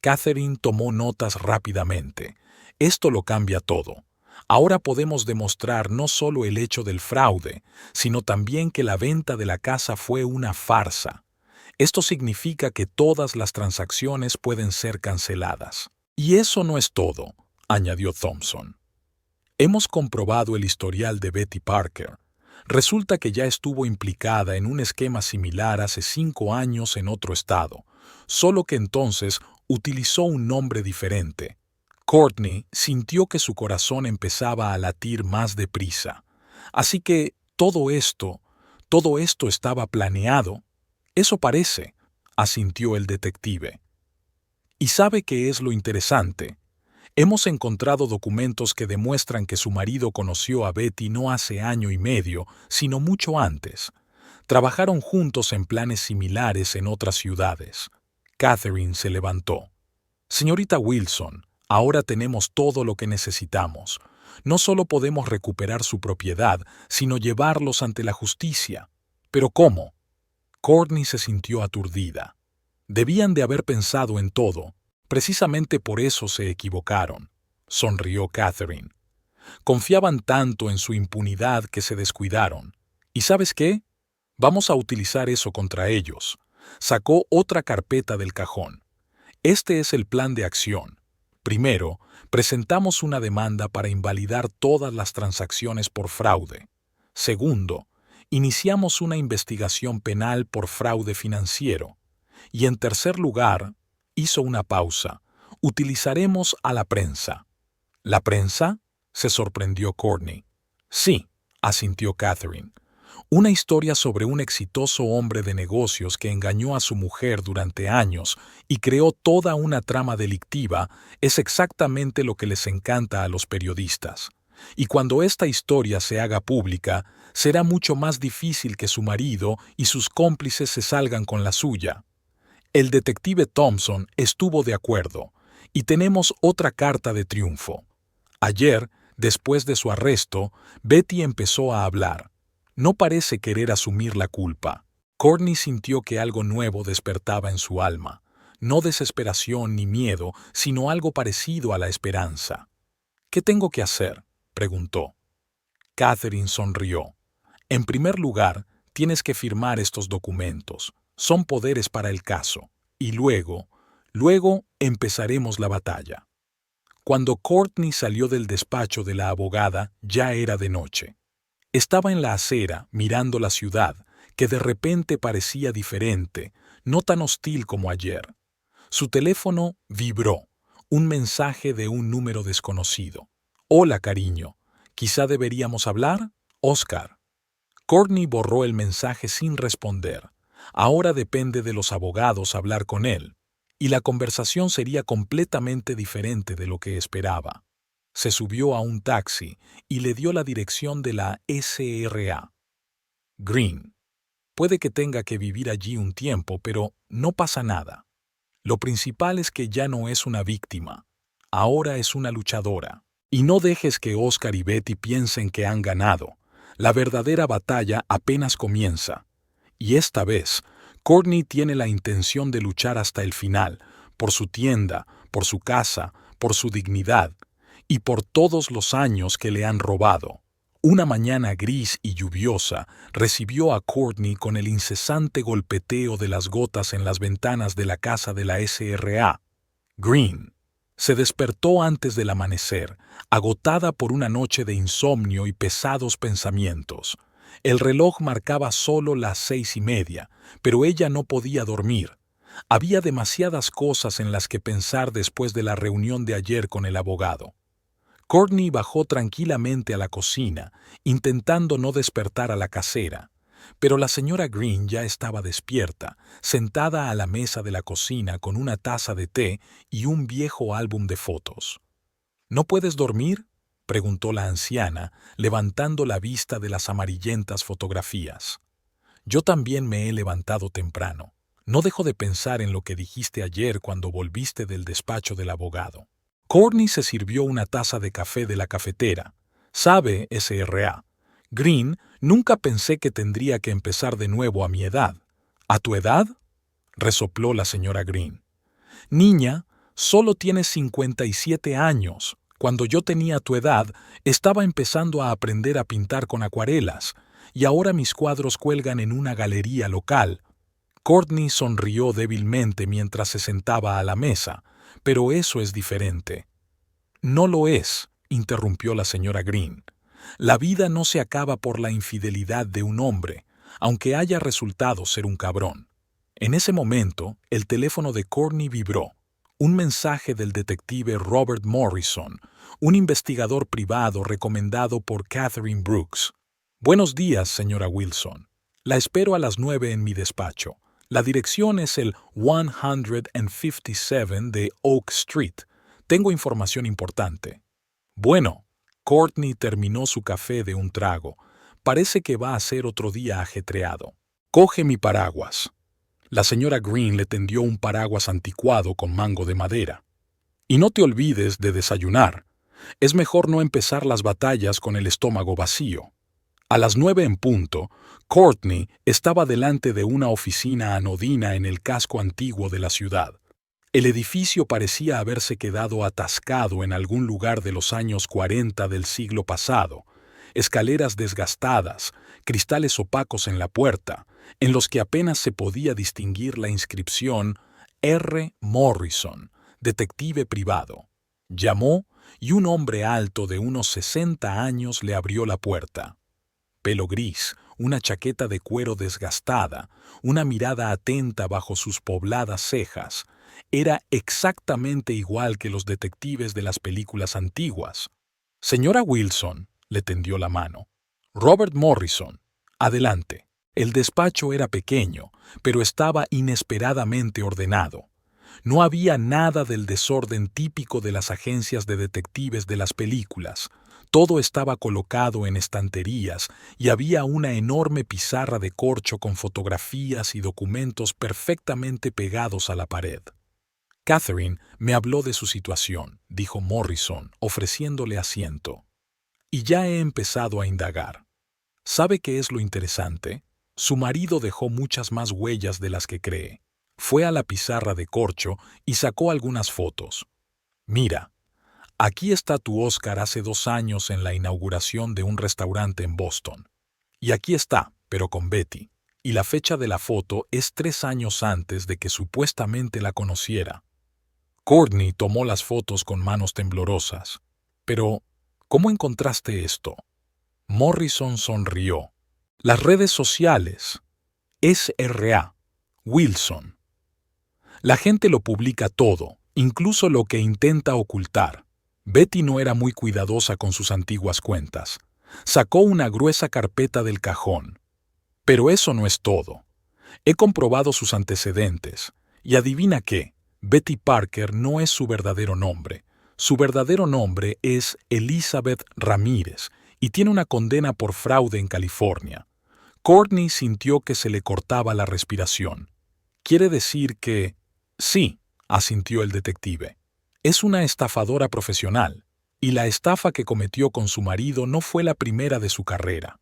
Catherine tomó notas rápidamente. Esto lo cambia todo. Ahora podemos demostrar no solo el hecho del fraude, sino también que la venta de la casa fue una farsa. Esto significa que todas las transacciones pueden ser canceladas. Y eso no es todo, añadió Thompson. Hemos comprobado el historial de Betty Parker. Resulta que ya estuvo implicada en un esquema similar hace 5 años en otro estado, solo que entonces utilizó un nombre diferente. Courtney sintió que su corazón empezaba a latir más deprisa. Así que todo esto estaba planeado. Eso parece, asintió el detective. ¿Y sabe qué es lo interesante? Hemos encontrado documentos que demuestran que su marido conoció a Betty no hace año y medio, sino mucho antes. Trabajaron juntos en planes similares en otras ciudades. Catherine se levantó. Señorita Wilson, ahora tenemos todo lo que necesitamos. No solo podemos recuperar su propiedad, sino llevarlos ante la justicia. ¿Pero cómo? Courtney se sintió aturdida. Debían de haber pensado en todo. Precisamente por eso se equivocaron, sonrió Catherine. Confiaban tanto en su impunidad que se descuidaron. ¿Y sabes qué? Vamos a utilizar eso contra ellos. Sacó otra carpeta del cajón. Este es el plan de acción. Primero, presentamos una demanda para invalidar todas las transacciones por fraude. Segundo, iniciamos una investigación penal por fraude financiero. Y en tercer lugar, hizo una pausa. Utilizaremos a la prensa. ¿La prensa? Se sorprendió Courtney. Sí, asintió Catherine. Una historia sobre un exitoso hombre de negocios que engañó a su mujer durante años y creó toda una trama delictiva es exactamente lo que les encanta a los periodistas. Y cuando esta historia se haga pública, será mucho más difícil que su marido y sus cómplices se salgan con la suya. El detective Thompson estuvo de acuerdo, y tenemos otra carta de triunfo. Ayer, después de su arresto, Betty empezó a hablar. No parece querer asumir la culpa. Courtney sintió que algo nuevo despertaba en su alma. No desesperación ni miedo, sino algo parecido a la esperanza. ¿Qué tengo que hacer?, preguntó. Catherine sonrió. En primer lugar, tienes que firmar estos documentos. Son poderes para el caso. Y luego empezaremos la batalla. Cuando Courtney salió del despacho de la abogada, ya era de noche. Estaba en la acera, mirando la ciudad, que de repente parecía diferente, no tan hostil como ayer. Su teléfono vibró, un mensaje de un número desconocido. «Hola, cariño. ¿Quizá deberíamos hablar? Oscar». Courtney borró el mensaje sin responder. Ahora depende de los abogados hablar con él, y la conversación sería completamente diferente de lo que esperaba. Se subió a un taxi y le dio la dirección de la SRA. Green. Puede que tenga que vivir allí un tiempo, pero no pasa nada. Lo principal es que ya no es una víctima. Ahora es una luchadora. Y no dejes que Oscar y Betty piensen que han ganado. La verdadera batalla apenas comienza. Y esta vez, Courtney tiene la intención de luchar hasta el final, por su tienda, por su casa, por su dignidad, y por todos los años que le han robado. Una mañana gris y lluviosa recibió a Courtney con el incesante golpeteo de las gotas en las ventanas de la casa de la SRA. Green se despertó antes del amanecer, agotada por una noche de insomnio y pesados pensamientos. El reloj marcaba solo las 6:30, pero ella no podía dormir. Había demasiadas cosas en las que pensar después de la reunión de ayer con el abogado. Courtney bajó tranquilamente a la cocina, intentando no despertar a la casera, pero la señora Green ya estaba despierta, sentada a la mesa de la cocina con una taza de té y un viejo álbum de fotos. ¿No puedes dormir?, preguntó la anciana, levantando la vista de las amarillentas fotografías. Yo también me he levantado temprano. No dejo de pensar en lo que dijiste ayer cuando volviste del despacho del abogado. Courtney se sirvió una taza de café de la cafetera. Sabe, SRA. Green, nunca pensé que tendría que empezar de nuevo a mi edad. ¿A tu edad? Resopló la señora Green. Niña, solo tienes 57 años. Cuando yo tenía tu edad, estaba empezando a aprender a pintar con acuarelas, y ahora mis cuadros cuelgan en una galería local. Courtney sonrió débilmente mientras se sentaba a la mesa, pero eso es diferente. No lo es, interrumpió la señora Green. La vida no se acaba por la infidelidad de un hombre, aunque haya resultado ser un cabrón. En ese momento, el teléfono de Courtney vibró. Un mensaje del detective Robert Morrison, un investigador privado recomendado por Catherine Brooks. Buenos días, señora Wilson. La espero a las 9 en mi despacho. La dirección es el 157 de Oak Street. Tengo información importante. Bueno, Courtney terminó su café de un trago. Parece que va a ser otro día ajetreado. Coge mi paraguas. La señora Green le tendió un paraguas anticuado con mango de madera. Y no te olvides de desayunar. Es mejor no empezar las batallas con el estómago vacío. A las 9 en punto, Courtney estaba delante de una oficina anodina en el casco antiguo de la ciudad. El edificio parecía haberse quedado atascado en algún lugar de los años 40 del siglo pasado. Escaleras desgastadas, cristales opacos en la puerta, en los que apenas se podía distinguir la inscripción R. Morrison, detective privado. Llamó y un hombre alto de unos 60 años le abrió la puerta. Pelo gris, una chaqueta de cuero desgastada, una mirada atenta bajo sus pobladas cejas. Era exactamente igual que los detectives de las películas antiguas. Señora Wilson, le tendió la mano. Robert Morrison, adelante. El despacho era pequeño, pero estaba inesperadamente ordenado. No había nada del desorden típico de las agencias de detectives de las películas. Todo estaba colocado en estanterías y había una enorme pizarra de corcho con fotografías y documentos perfectamente pegados a la pared. Catherine me habló de su situación, dijo Morrison, ofreciéndole asiento. Y ya he empezado a indagar. ¿Sabe qué es lo interesante? Su marido dejó muchas más huellas de las que cree. Fue a la pizarra de corcho y sacó algunas fotos. Mira, aquí está tu Oscar hace 2 años en la inauguración de un restaurante en Boston. Y aquí está, pero con Betty. Y la fecha de la foto es 3 años antes de que supuestamente la conociera. Courtney tomó las fotos con manos temblorosas. Pero, ¿cómo encontraste esto? Morrison sonrió. Las redes sociales. SRA. Wilson. La gente lo publica todo, incluso lo que intenta ocultar. Betty no era muy cuidadosa con sus antiguas cuentas. Sacó una gruesa carpeta del cajón. Pero eso no es todo. He comprobado sus antecedentes. Y adivina qué, Betty Parker no es su verdadero nombre. Su verdadero nombre es Elizabeth Ramírez y tiene una condena por fraude en California. Courtney sintió que se le cortaba la respiración. ¿Quiere decir que...? Sí, asintió el detective. Es una estafadora profesional, y la estafa que cometió con su marido no fue la primera de su carrera.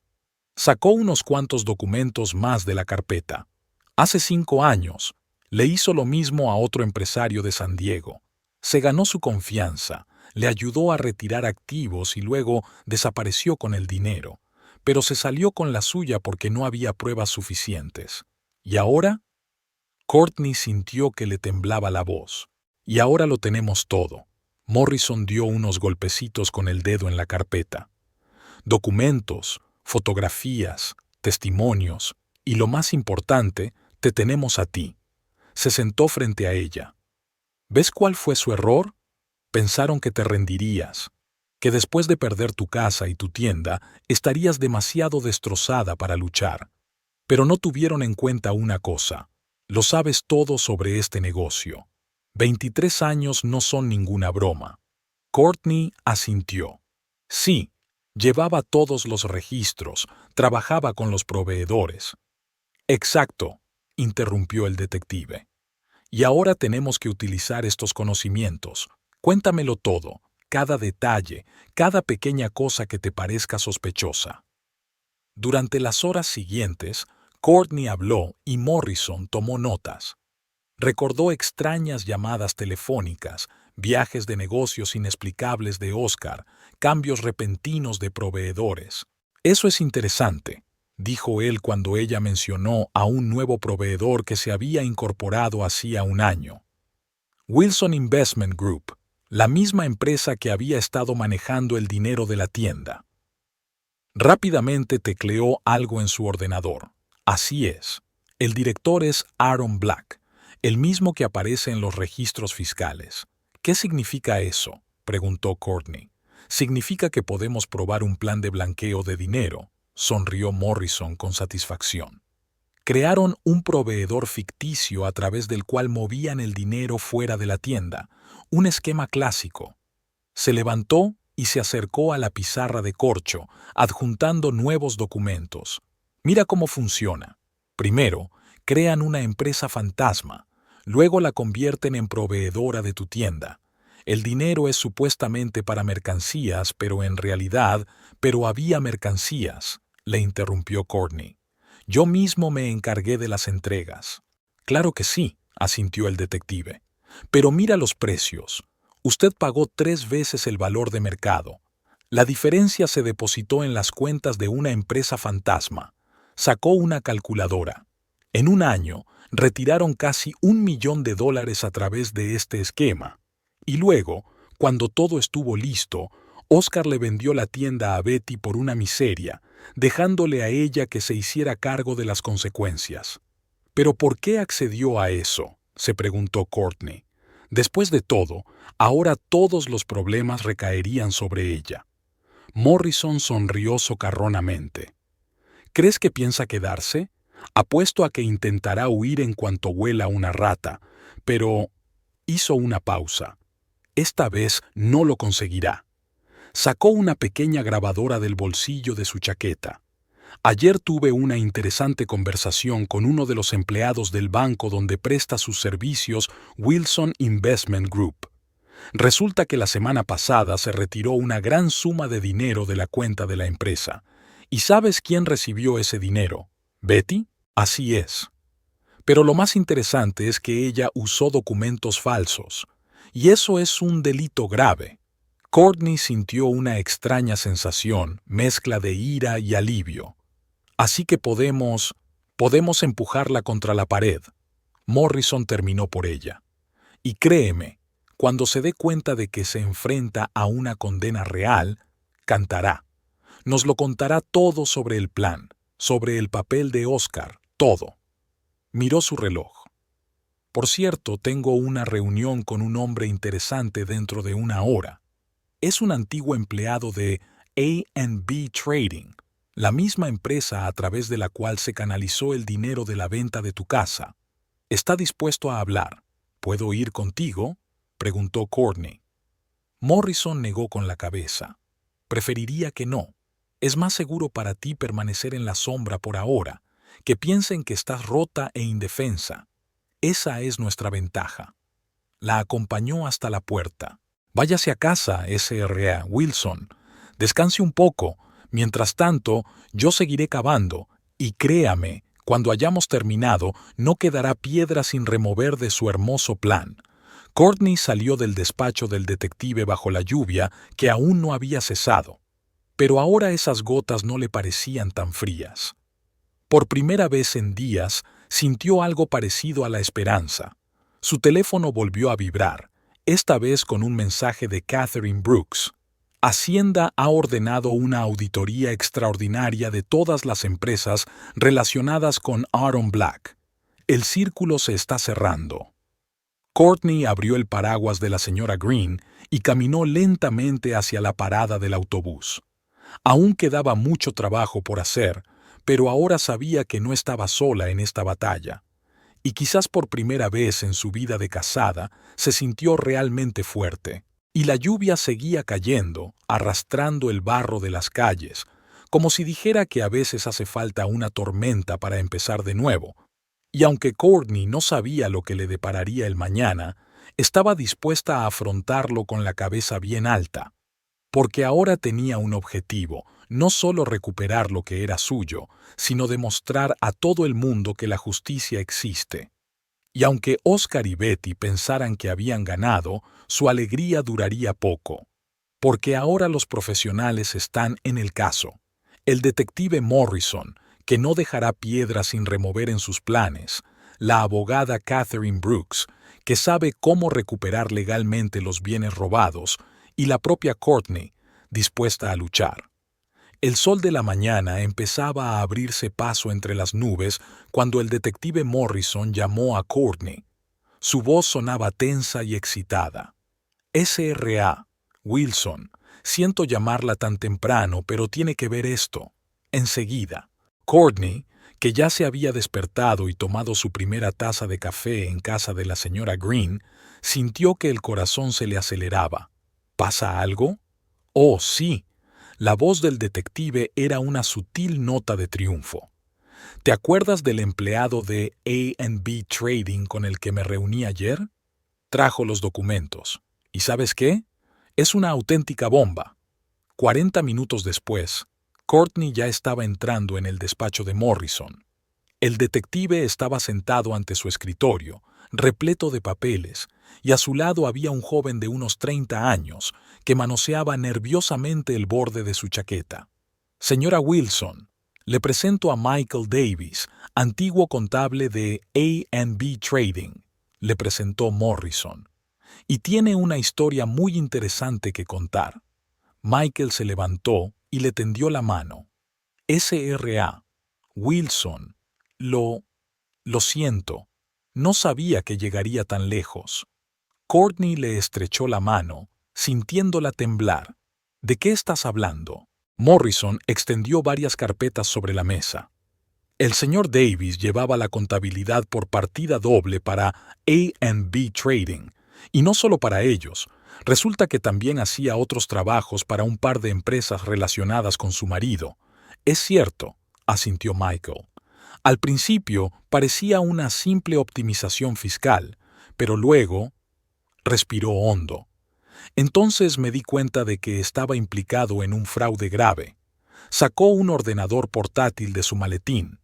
Sacó unos cuantos documentos más de la carpeta. Hace 5 años, le hizo lo mismo a otro empresario de San Diego. Se ganó su confianza, le ayudó a retirar activos y luego desapareció con el dinero, pero se salió con la suya porque no había pruebas suficientes. ¿Y ahora? Courtney sintió que le temblaba la voz. Y ahora lo tenemos todo. Morrison dio unos golpecitos con el dedo en la carpeta. Documentos, fotografías, testimonios, y lo más importante, te tenemos a ti. Se sentó frente a ella. ¿Ves cuál fue su error? Pensaron que te rendirías, que después de perder tu casa y tu tienda, estarías demasiado destrozada para luchar. Pero no tuvieron en cuenta una cosa. Lo sabes todo sobre este negocio. 23 años no son ninguna broma. Courtney asintió. Sí, llevaba todos los registros, trabajaba con los proveedores. Exacto, interrumpió el detective. Y ahora tenemos que utilizar estos conocimientos. Cuéntamelo todo, cada detalle, cada pequeña cosa que te parezca sospechosa. Durante las horas siguientes, Courtney habló y Morrison tomó notas. Recordó extrañas llamadas telefónicas, viajes de negocios inexplicables de Oscar, cambios repentinos de proveedores. Eso es interesante, dijo él cuando ella mencionó a un nuevo proveedor que se había incorporado hacía un año. Wilson Investment Group, la misma empresa que había estado manejando el dinero de la tienda. Rápidamente tecleó algo en su ordenador. Así es. El director es Aaron Black, el mismo que aparece en los registros fiscales. ¿Qué significa eso?, preguntó Courtney. Significa que podemos probar un plan de blanqueo de dinero, sonrió Morrison con satisfacción. Crearon un proveedor ficticio a través del cual movían el dinero fuera de la tienda, un esquema clásico. Se levantó y se acercó a la pizarra de corcho, adjuntando nuevos documentos. Mira cómo funciona. Primero, crean una empresa fantasma, luego la convierten en proveedora de tu tienda. El dinero es supuestamente para mercancías, pero en realidad, había mercancías, le interrumpió Courtney. Yo mismo me encargué de las entregas. Claro que sí, asintió el detective. Pero mira los precios. Usted pagó 3 veces el valor de mercado. La diferencia se depositó en las cuentas de una empresa fantasma. Sacó una calculadora. En un año, retiraron casi $1.000.000 a través de este esquema. Y luego, cuando todo estuvo listo, Oscar le vendió la tienda a Betty por una miseria, dejándole a ella que se hiciera cargo de las consecuencias. ¿Pero por qué accedió a eso?, se preguntó Courtney. Después de todo, ahora todos los problemas recaerían sobre ella. Morrison sonrió socarronamente. ¿Crees que piensa quedarse? Apuesto a que intentará huir en cuanto huela una rata, pero hizo una pausa. Esta vez no lo conseguirá. Sacó una pequeña grabadora del bolsillo de su chaqueta. Ayer tuve una interesante conversación con uno de los empleados del banco donde presta sus servicios Wilson Investment Group. Resulta que la semana pasada se retiró una gran suma de dinero de la cuenta de la empresa. ¿Y sabes quién recibió ese dinero? ¿Betty? Así es. Pero lo más interesante es que ella usó documentos falsos. Y eso es un delito grave. Courtney sintió una extraña sensación, mezcla de ira y alivio. Así que podemos empujarla contra la pared. Morrison terminó por ella. Y créeme, cuando se dé cuenta de que se enfrenta a una condena real, cantará. Nos lo contará todo sobre el plan, sobre el papel de Oscar, todo. Miró su reloj. Por cierto, tengo una reunión con un hombre interesante dentro de una hora. Es un antiguo empleado de A&B Trading, la misma empresa a través de la cual se canalizó el dinero de la venta de tu casa. Está dispuesto a hablar. ¿Puedo ir contigo?, preguntó Courtney. Morrison negó con la cabeza. Preferiría que no. Es más seguro para ti permanecer en la sombra por ahora, que piensen que estás rota e indefensa. Esa es nuestra ventaja. La acompañó hasta la puerta. Váyase a casa, Sra. Wilson. Descanse un poco. Mientras tanto, yo seguiré cavando, y créame, cuando hayamos terminado, no quedará piedra sin remover de su hermoso plan. Courtney salió del despacho del detective bajo la lluvia que aún no había cesado. Pero ahora esas gotas no le parecían tan frías. Por primera vez en días, sintió algo parecido a la esperanza. Su teléfono volvió a vibrar, esta vez con un mensaje de Catherine Brooks. Hacienda ha ordenado una auditoría extraordinaria de todas las empresas relacionadas con Aaron Black. El círculo se está cerrando. Courtney abrió el paraguas de la señora Green y caminó lentamente hacia la parada del autobús. Aún quedaba mucho trabajo por hacer, pero ahora sabía que no estaba sola en esta batalla. Y quizás por primera vez en su vida de casada se sintió realmente fuerte. Y la lluvia seguía cayendo, arrastrando el barro de las calles, como si dijera que a veces hace falta una tormenta para empezar de nuevo. Y aunque Courtney no sabía lo que le depararía el mañana, estaba dispuesta a afrontarlo con la cabeza bien alta, porque ahora tenía un objetivo, no solo recuperar lo que era suyo, sino demostrar a todo el mundo que la justicia existe. Y aunque Oscar y Betty pensaran que habían ganado, su alegría duraría poco, porque ahora los profesionales están en el caso. El detective Morrison, que no dejará piedra sin remover en sus planes, la abogada Catherine Brooks, que sabe cómo recuperar legalmente los bienes robados, y la propia Courtney, dispuesta a luchar. El sol de la mañana empezaba a abrirse paso entre las nubes cuando el detective Morrison llamó a Courtney. Su voz sonaba tensa y excitada. SRA, Wilson, siento llamarla tan temprano, pero tiene que ver esto. Enseguida. Courtney, que ya se había despertado y tomado su primera taza de café en casa de la señora Green, sintió que el corazón se le aceleraba. ¿Pasa algo? Oh, sí. La voz del detective era una sutil nota de triunfo. ¿Te acuerdas del empleado de A&B Trading con el que me reuní ayer? Trajo los documentos. ¿Y sabes qué? Es una auténtica bomba. 40 minutos después, Courtney ya estaba entrando en el despacho de Morrison. El detective estaba sentado ante su escritorio, repleto de papeles, y a su lado había un joven de unos 30 años que manoseaba nerviosamente el borde de su chaqueta. Señora Wilson, le presento a Michael Davis, antiguo contable de A&B Trading, le presentó Morrison. Y tiene una historia muy interesante que contar. Michael se levantó y le tendió la mano. SRA, Wilson, lo siento, no sabía que llegaría tan lejos. Courtney le estrechó la mano, sintiéndola temblar. ¿De qué estás hablando? Morrison extendió varias carpetas sobre la mesa. El señor Davis llevaba la contabilidad por partida doble para A&B Trading, y no solo para ellos. Resulta que también hacía otros trabajos para un par de empresas relacionadas con su marido. Es cierto, asintió Michael. Al principio parecía una simple optimización fiscal, pero luego respiró hondo. Entonces me di cuenta de que estaba implicado en un fraude grave. Sacó un ordenador portátil de su maletín.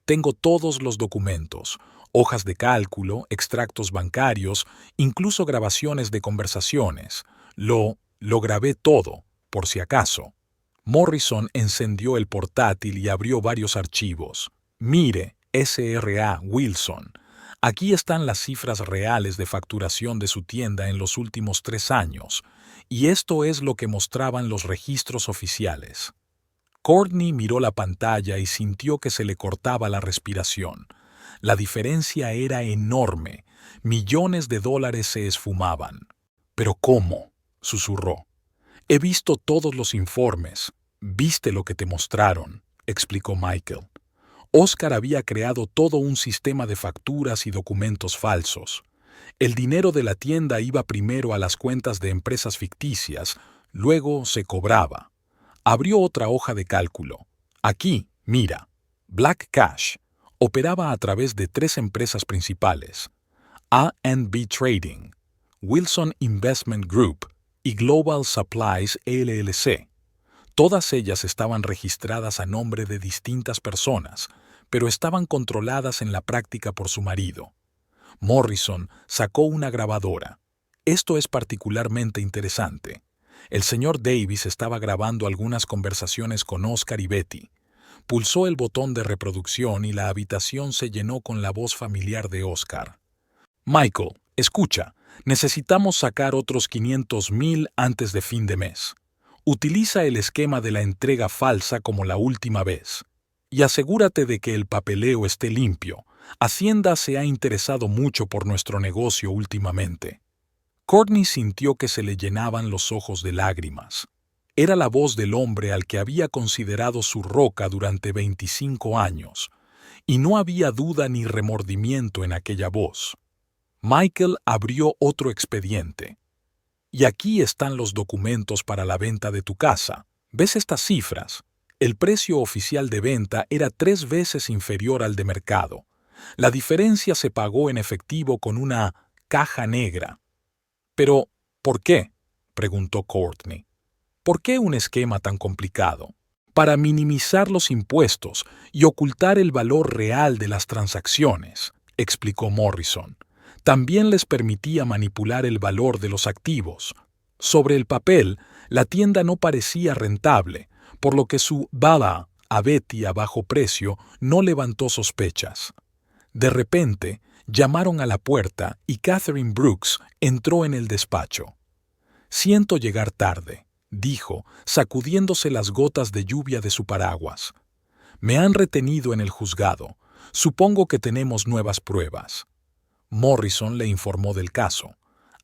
Tengo todos los documentos, hojas de cálculo, extractos bancarios, incluso grabaciones de conversaciones. Lo grabé todo, por si acaso. Morrison encendió el portátil y abrió varios archivos. Mire, SRA Wilson. Aquí están las cifras reales de facturación de su tienda en los últimos 3 años, y esto es lo que mostraban los registros oficiales. Courtney miró la pantalla y sintió que se le cortaba la respiración. La diferencia era enorme. Millones de dólares se esfumaban. ¿Pero cómo?, susurró. He visto todos los informes. ¿Viste lo que te mostraron?, explicó Michael. Oscar había creado todo un sistema de facturas y documentos falsos. El dinero de la tienda iba primero a las cuentas de empresas ficticias, luego se cobraba. Abrió otra hoja de cálculo. Aquí, mira, Black Cash operaba a través de 3 empresas principales: A&B Trading, Wilson Investment Group y Global Supplies LLC. Todas ellas estaban registradas a nombre de distintas personas, pero estaban controladas en la práctica por su marido. Morrison sacó una grabadora. Esto es particularmente interesante. El señor Davis estaba grabando algunas conversaciones con Oscar y Betty. Pulsó el botón de reproducción y la habitación se llenó con la voz familiar de Oscar. Michael, escucha, necesitamos sacar otros 500,000 antes de fin de mes. Utiliza el esquema de la entrega falsa como la última vez. Y asegúrate de que el papeleo esté limpio. Hacienda se ha interesado mucho por nuestro negocio últimamente. Courtney sintió que se le llenaban los ojos de lágrimas. Era la voz del hombre al que había considerado su roca durante 25 años, y no había duda ni remordimiento en aquella voz. Michael abrió otro expediente. Y aquí están los documentos para la venta de tu casa. ¿Ves estas cifras? El precio oficial de venta era 3 veces inferior al de mercado. La diferencia se pagó en efectivo con una caja negra. Pero, ¿por qué?, preguntó Courtney. ¿Por qué un esquema tan complicado? Para minimizar los impuestos y ocultar el valor real de las transacciones, explicó Morrison. También les permitía manipular el valor de los activos. Sobre el papel, la tienda no parecía rentable, por lo que su bala a Betty a bajo precio no levantó sospechas. De repente, llamaron a la puerta y Catherine Brooks entró en el despacho. «Siento llegar tarde», dijo, sacudiéndose las gotas de lluvia de su paraguas. «Me han retenido en el juzgado. Supongo que tenemos nuevas pruebas». Morrison le informó del caso.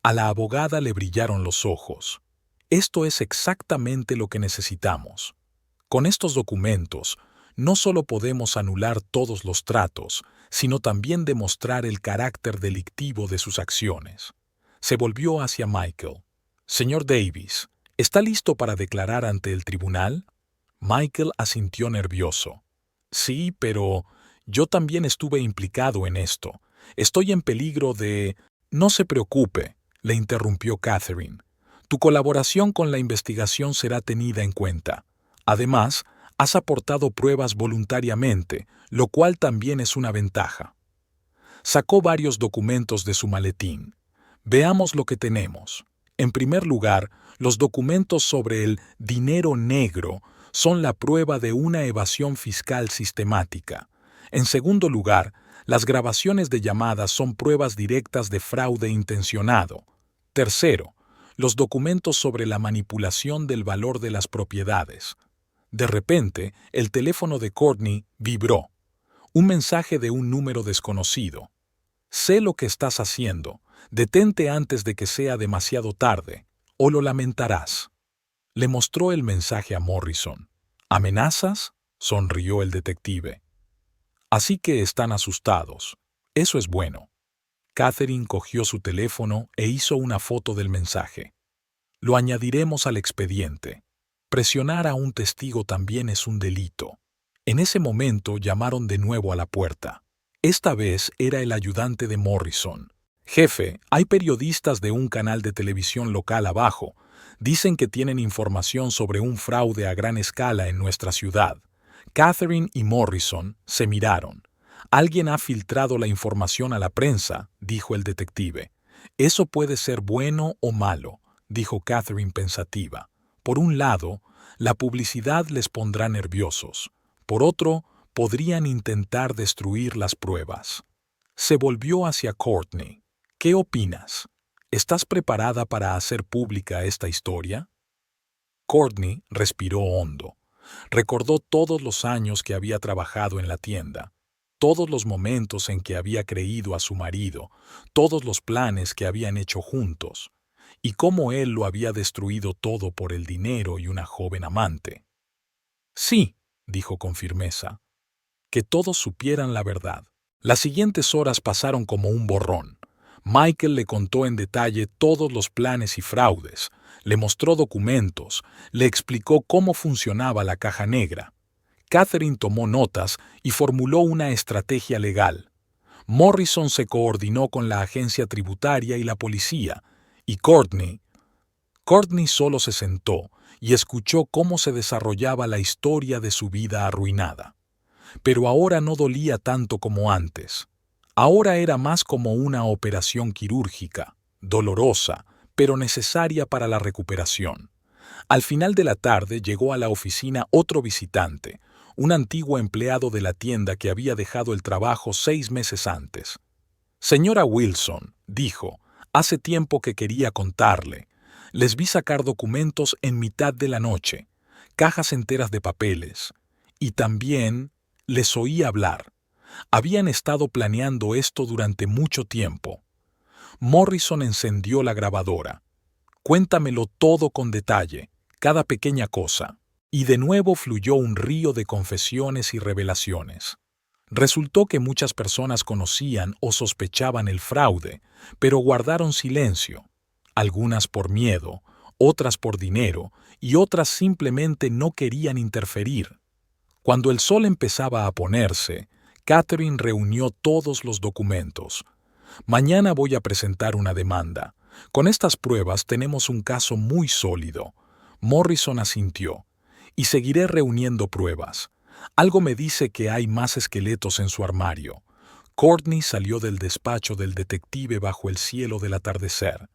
A la abogada le brillaron los ojos. «Esto es exactamente lo que necesitamos. Con estos documentos, no solo podemos anular todos los tratos, sino también demostrar el carácter delictivo de sus acciones». Se volvió hacia Michael. «Señor Davis, ¿está listo para declarar ante el tribunal?» Michael asintió nervioso. «Sí, pero yo también estuve implicado en esto. Estoy en peligro de...» «No se preocupe», le interrumpió Catherine. «Tu colaboración con la investigación será tenida en cuenta. Además, has aportado pruebas voluntariamente, lo cual también es una ventaja». Sacó varios documentos de su maletín. «Veamos lo que tenemos. En primer lugar, los documentos sobre el dinero negro son la prueba de una evasión fiscal sistemática. En segundo lugar, las grabaciones de llamadas son pruebas directas de fraude intencionado. Tercero, los documentos sobre la manipulación del valor de las propiedades». De repente, el teléfono de Courtney vibró. Un mensaje de un número desconocido. «Sé lo que estás haciendo. Detente antes de que sea demasiado tarde, o lo lamentarás». Le mostró el mensaje a Morrison. «¿Amenazas?», sonrió el detective. «Así que están asustados. Eso es bueno». Catherine cogió su teléfono e hizo una foto del mensaje. «Lo añadiremos al expediente. Presionar a un testigo también es un delito». En ese momento llamaron de nuevo a la puerta. Esta vez era el ayudante de Morrison. «Jefe, hay periodistas de un canal de televisión local abajo. Dicen que tienen información sobre un fraude a gran escala en nuestra ciudad». Catherine y Morrison se miraron. «Alguien ha filtrado la información a la prensa», dijo el detective. «Eso puede ser bueno o malo», dijo Catherine pensativa. «Por un lado, la publicidad les pondrá nerviosos. Por otro, podrían intentar destruir las pruebas». Se volvió hacia Courtney. «¿Qué opinas? ¿Estás preparada para hacer pública esta historia?» Courtney respiró hondo. Recordó todos los años que había trabajado en la tienda, todos los momentos en que había creído a su marido, todos los planes que habían hecho juntos, y cómo él lo había destruido todo por el dinero y una joven amante. «Sí», dijo con firmeza, «que todos supieran la verdad». Las siguientes horas pasaron como un borrón. Michael le contó en detalle todos los planes y fraudes, le mostró documentos, le explicó cómo funcionaba la caja negra. Catherine tomó notas y formuló una estrategia legal. Morrison se coordinó con la agencia tributaria y la policía, y Courtney solo se sentó y escuchó cómo se desarrollaba la historia de su vida arruinada. Pero ahora no dolía tanto como antes. Ahora era más como una operación quirúrgica, dolorosa, pero necesaria para la recuperación. Al final de la tarde llegó a la oficina otro visitante, un antiguo empleado de la tienda que había dejado el trabajo 6 meses antes. «Señora Wilson», dijo, «hace tiempo que quería contarle. Les vi sacar documentos en mitad de la noche, cajas enteras de papeles, y también les oí hablar. Habían estado planeando esto durante mucho tiempo». Morrison encendió la grabadora. «Cuéntamelo todo con detalle, cada pequeña cosa». Y de nuevo fluyó un río de confesiones y revelaciones. Resultó que muchas personas conocían o sospechaban el fraude, pero guardaron silencio. Algunas por miedo, otras por dinero y otras simplemente no querían interferir. Cuando el sol empezaba a ponerse, Catherine reunió todos los documentos. Mañana voy a presentar una demanda. Con estas pruebas tenemos un caso muy sólido. Morrison asintió. Y seguiré reuniendo pruebas. Algo me dice que hay más esqueletos en su armario. Courtney salió del despacho del detective bajo el cielo del atardecer.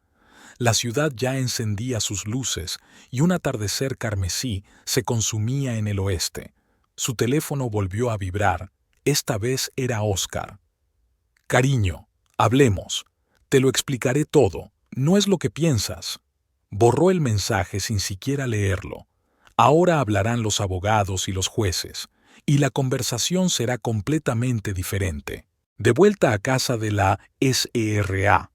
La ciudad ya encendía sus luces y un atardecer carmesí se consumía en el oeste. Su teléfono volvió a vibrar. Esta vez era Oscar. «Cariño, hablemos. Te lo explicaré todo. No es lo que piensas». Borró el mensaje sin siquiera leerlo. Ahora hablarán los abogados y los jueces, y la conversación será completamente diferente. De vuelta a casa de la SERA.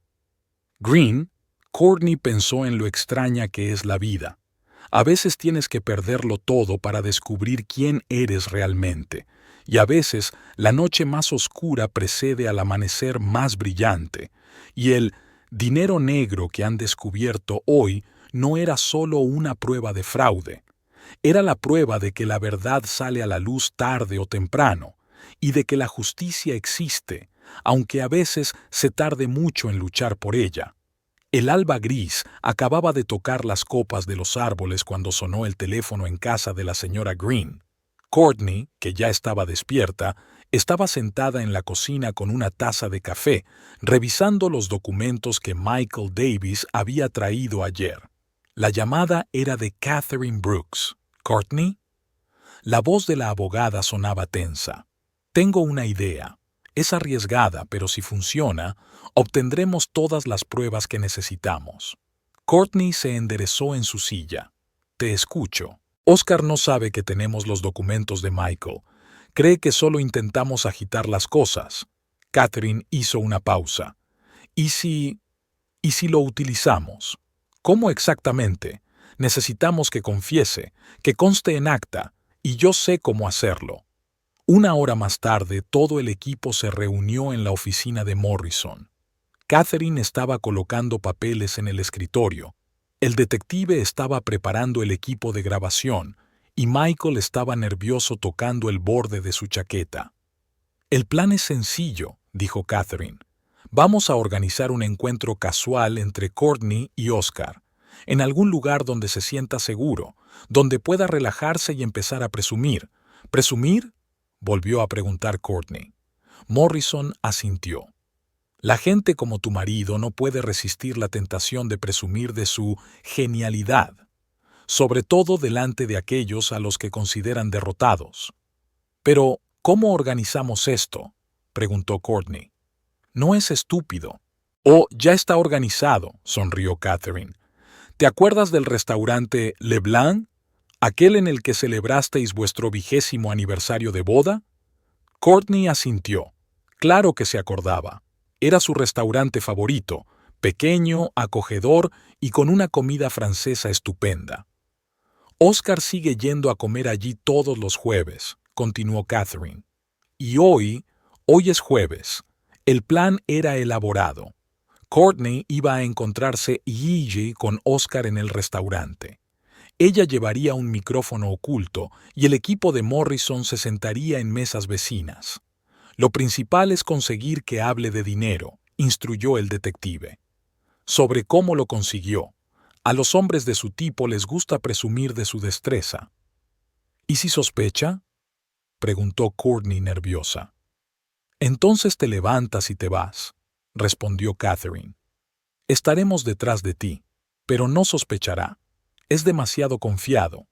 Green, Courtney pensó en lo extraña que es la vida. A veces tienes que perderlo todo para descubrir quién eres realmente, y a veces la noche más oscura precede al amanecer más brillante, y el dinero negro que han descubierto hoy no era solo una prueba de fraude. Era la prueba de que la verdad sale a la luz tarde o temprano, y de que la justicia existe, aunque a veces se tarde mucho en luchar por ella. El alba gris acababa de tocar las copas de los árboles cuando sonó el teléfono en casa de la señora Green. Courtney, que ya estaba despierta, estaba sentada en la cocina con una taza de café, revisando los documentos que Michael Davis había traído ayer. La llamada era de Catherine Brooks. «¿Courtney?» La voz de la abogada sonaba tensa. «Tengo una idea. Es arriesgada, pero si funciona, obtendremos todas las pruebas que necesitamos». Courtney se enderezó en su silla. «Te escucho». Oscar no sabe que tenemos los documentos de Michael. Cree que solo intentamos agitar las cosas. Catherine hizo una pausa. ¿Y si lo utilizamos? ¿Cómo exactamente? Necesitamos que confiese, que conste en acta, y yo sé cómo hacerlo. Una hora más tarde, todo el equipo se reunió en la oficina de Morrison. Catherine estaba colocando papeles en el escritorio. El detective estaba preparando el equipo de grabación y Michael estaba nervioso tocando el borde de su chaqueta. «El plan es sencillo», dijo Catherine. «Vamos a organizar un encuentro casual entre Courtney y Oscar, en algún lugar donde se sienta seguro, donde pueda relajarse y empezar a presumir». «¿Presumir?», volvió a preguntar Courtney. Morrison asintió. «La gente como tu marido no puede resistir la tentación de presumir de su genialidad, sobre todo delante de aquellos a los que consideran derrotados». «Pero, ¿cómo organizamos esto?», preguntó Courtney. «No es estúpido». «Oh, ya está organizado», sonrió Catherine. «¿Te acuerdas del restaurante Le Blanc? ¿Aquel en el que celebrasteis vuestro 20º aniversario de boda?» Courtney asintió. Claro que se acordaba. Era su restaurante favorito, pequeño, acogedor y con una comida francesa estupenda. «Oscar sigue yendo a comer allí todos los jueves», continuó Catherine. «Y hoy es jueves. El plan era elaborado. Courtney iba a encontrarse Gigi con Oscar en el restaurante. Ella llevaría un micrófono oculto y el equipo de Morrison se sentaría en mesas vecinas. Lo principal es conseguir que hable de dinero», instruyó el detective. «Sobre cómo lo consiguió. A los hombres de su tipo les gusta presumir de su destreza». «¿Y si sospecha?», preguntó Courtney nerviosa. «Entonces te levantas y te vas», respondió Catherine. «Estaremos detrás de ti, pero no sospechará. Es demasiado confiado».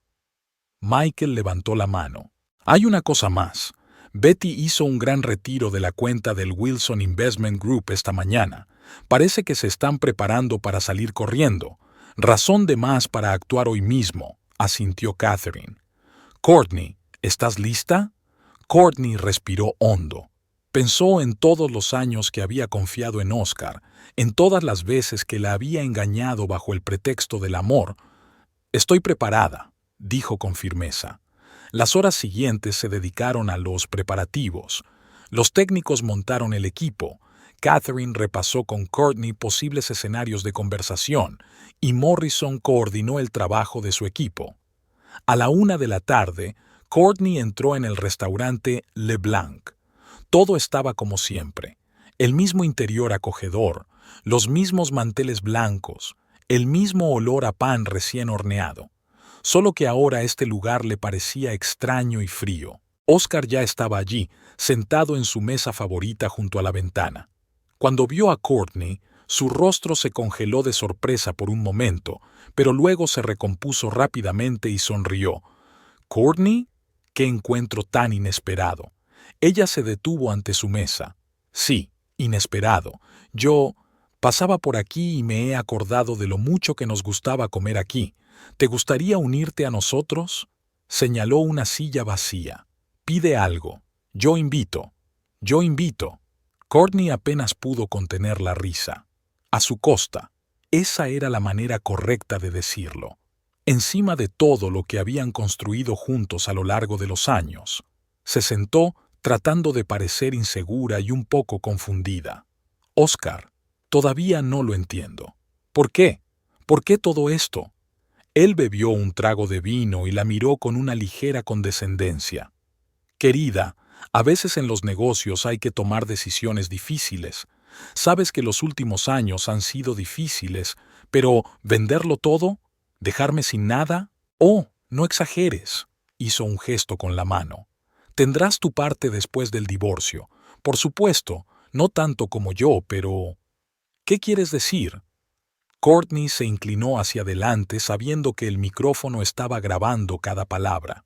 Michael levantó la mano. «Hay una cosa más. Betty hizo un gran retiro de la cuenta del Wilson Investment Group esta mañana. Parece que se están preparando para salir corriendo. Razón de más para actuar hoy mismo», asintió Catherine. «Courtney, ¿estás lista?» Courtney respiró hondo. Pensó en todos los años que había confiado en Oscar, en todas las veces que la había engañado bajo el pretexto del amor. «Estoy preparada», dijo con firmeza. Las horas siguientes se dedicaron a los preparativos. Los técnicos montaron el equipo. Catherine repasó con Courtney posibles escenarios de conversación y Morrison coordinó el trabajo de su equipo. A la 1 de la tarde, Courtney entró en el restaurante Le Blanc. Todo estaba como siempre. El mismo interior acogedor, los mismos manteles blancos, el mismo olor a pan recién horneado. Solo que ahora este lugar le parecía extraño y frío. Oscar ya estaba allí, sentado en su mesa favorita junto a la ventana. Cuando vio a Courtney, su rostro se congeló de sorpresa por un momento, pero luego se recompuso rápidamente y sonrió. ¿Courtney? ¡Qué encuentro tan inesperado! Ella se detuvo ante su mesa. Sí, inesperado. Yo pasaba por aquí y me he acordado de lo mucho que nos gustaba comer aquí. ¿Te gustaría unirte a nosotros? Señaló una silla vacía. Pide algo. Yo invito. Yo invito. Courtney apenas pudo contener la risa. A su costa. Esa era la manera correcta de decirlo. Encima de todo lo que habían construido juntos a lo largo de los años. Se sentó tratando de parecer insegura y un poco confundida. Oscar, todavía no lo entiendo. ¿Por qué? ¿Por qué todo esto? Él bebió un trago de vino y la miró con una ligera condescendencia. Querida, a veces en los negocios hay que tomar decisiones difíciles. Sabes que los últimos años han sido difíciles, pero ¿venderlo todo? ¿Dejarme sin nada? Oh, no exageres. Hizo un gesto con la mano. Tendrás tu parte después del divorcio. Por supuesto, no tanto como yo, pero... ¿Qué quieres decir? Courtney se inclinó hacia adelante sabiendo que el micrófono estaba grabando cada palabra.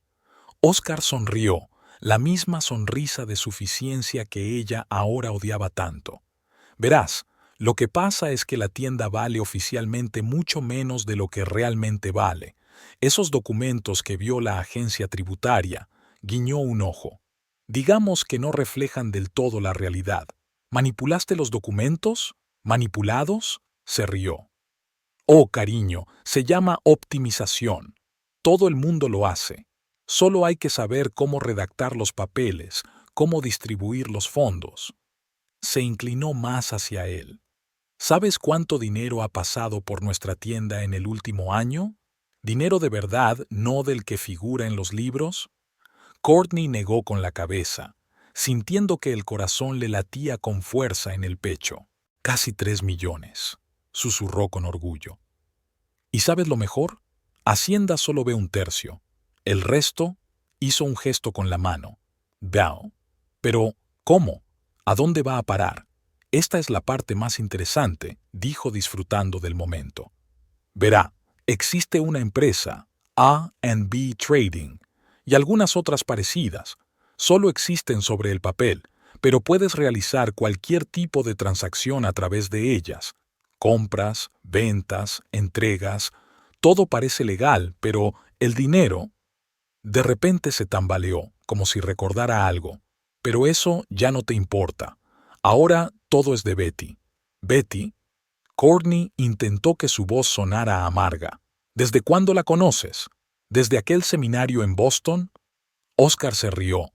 Oscar sonrió, la misma sonrisa de suficiencia que ella ahora odiaba tanto. Verás, lo que pasa es que la tienda vale oficialmente mucho menos de lo que realmente vale. Esos documentos que vio la agencia tributaria, guiñó un ojo. Digamos que no reflejan del todo la realidad. ¿Manipulaste los documentos? ¿Manipulados? Se rió. Oh, cariño, se llama optimización. Todo el mundo lo hace. Solo hay que saber cómo redactar los papeles, cómo distribuir los fondos. Se inclinó más hacia él. ¿Sabes cuánto dinero ha pasado por nuestra tienda en el último año? ¿Dinero de verdad, no del que figura en los libros? Courtney negó con la cabeza, sintiendo que el corazón le latía con fuerza en el pecho. Casi 3 millones, susurró con orgullo. ¿Y sabes lo mejor? Hacienda solo ve un tercio. El resto, hizo un gesto con la mano. Veo. Pero, ¿cómo? ¿A dónde va a parar? Esta es la parte más interesante, dijo disfrutando del momento. Verá, existe una empresa, A&B Trading, y algunas otras parecidas. Solo existen sobre el papel, pero puedes realizar cualquier tipo de transacción a través de ellas. Compras, ventas, entregas, todo parece legal, pero el dinero... De repente se tambaleó, como si recordara algo. Pero eso ya no te importa. Ahora todo es de Betty. ¿Betty? Courtney intentó que su voz sonara amarga. ¿Desde cuándo la conoces? ¿Desde aquel seminario en Boston? Oscar se rió.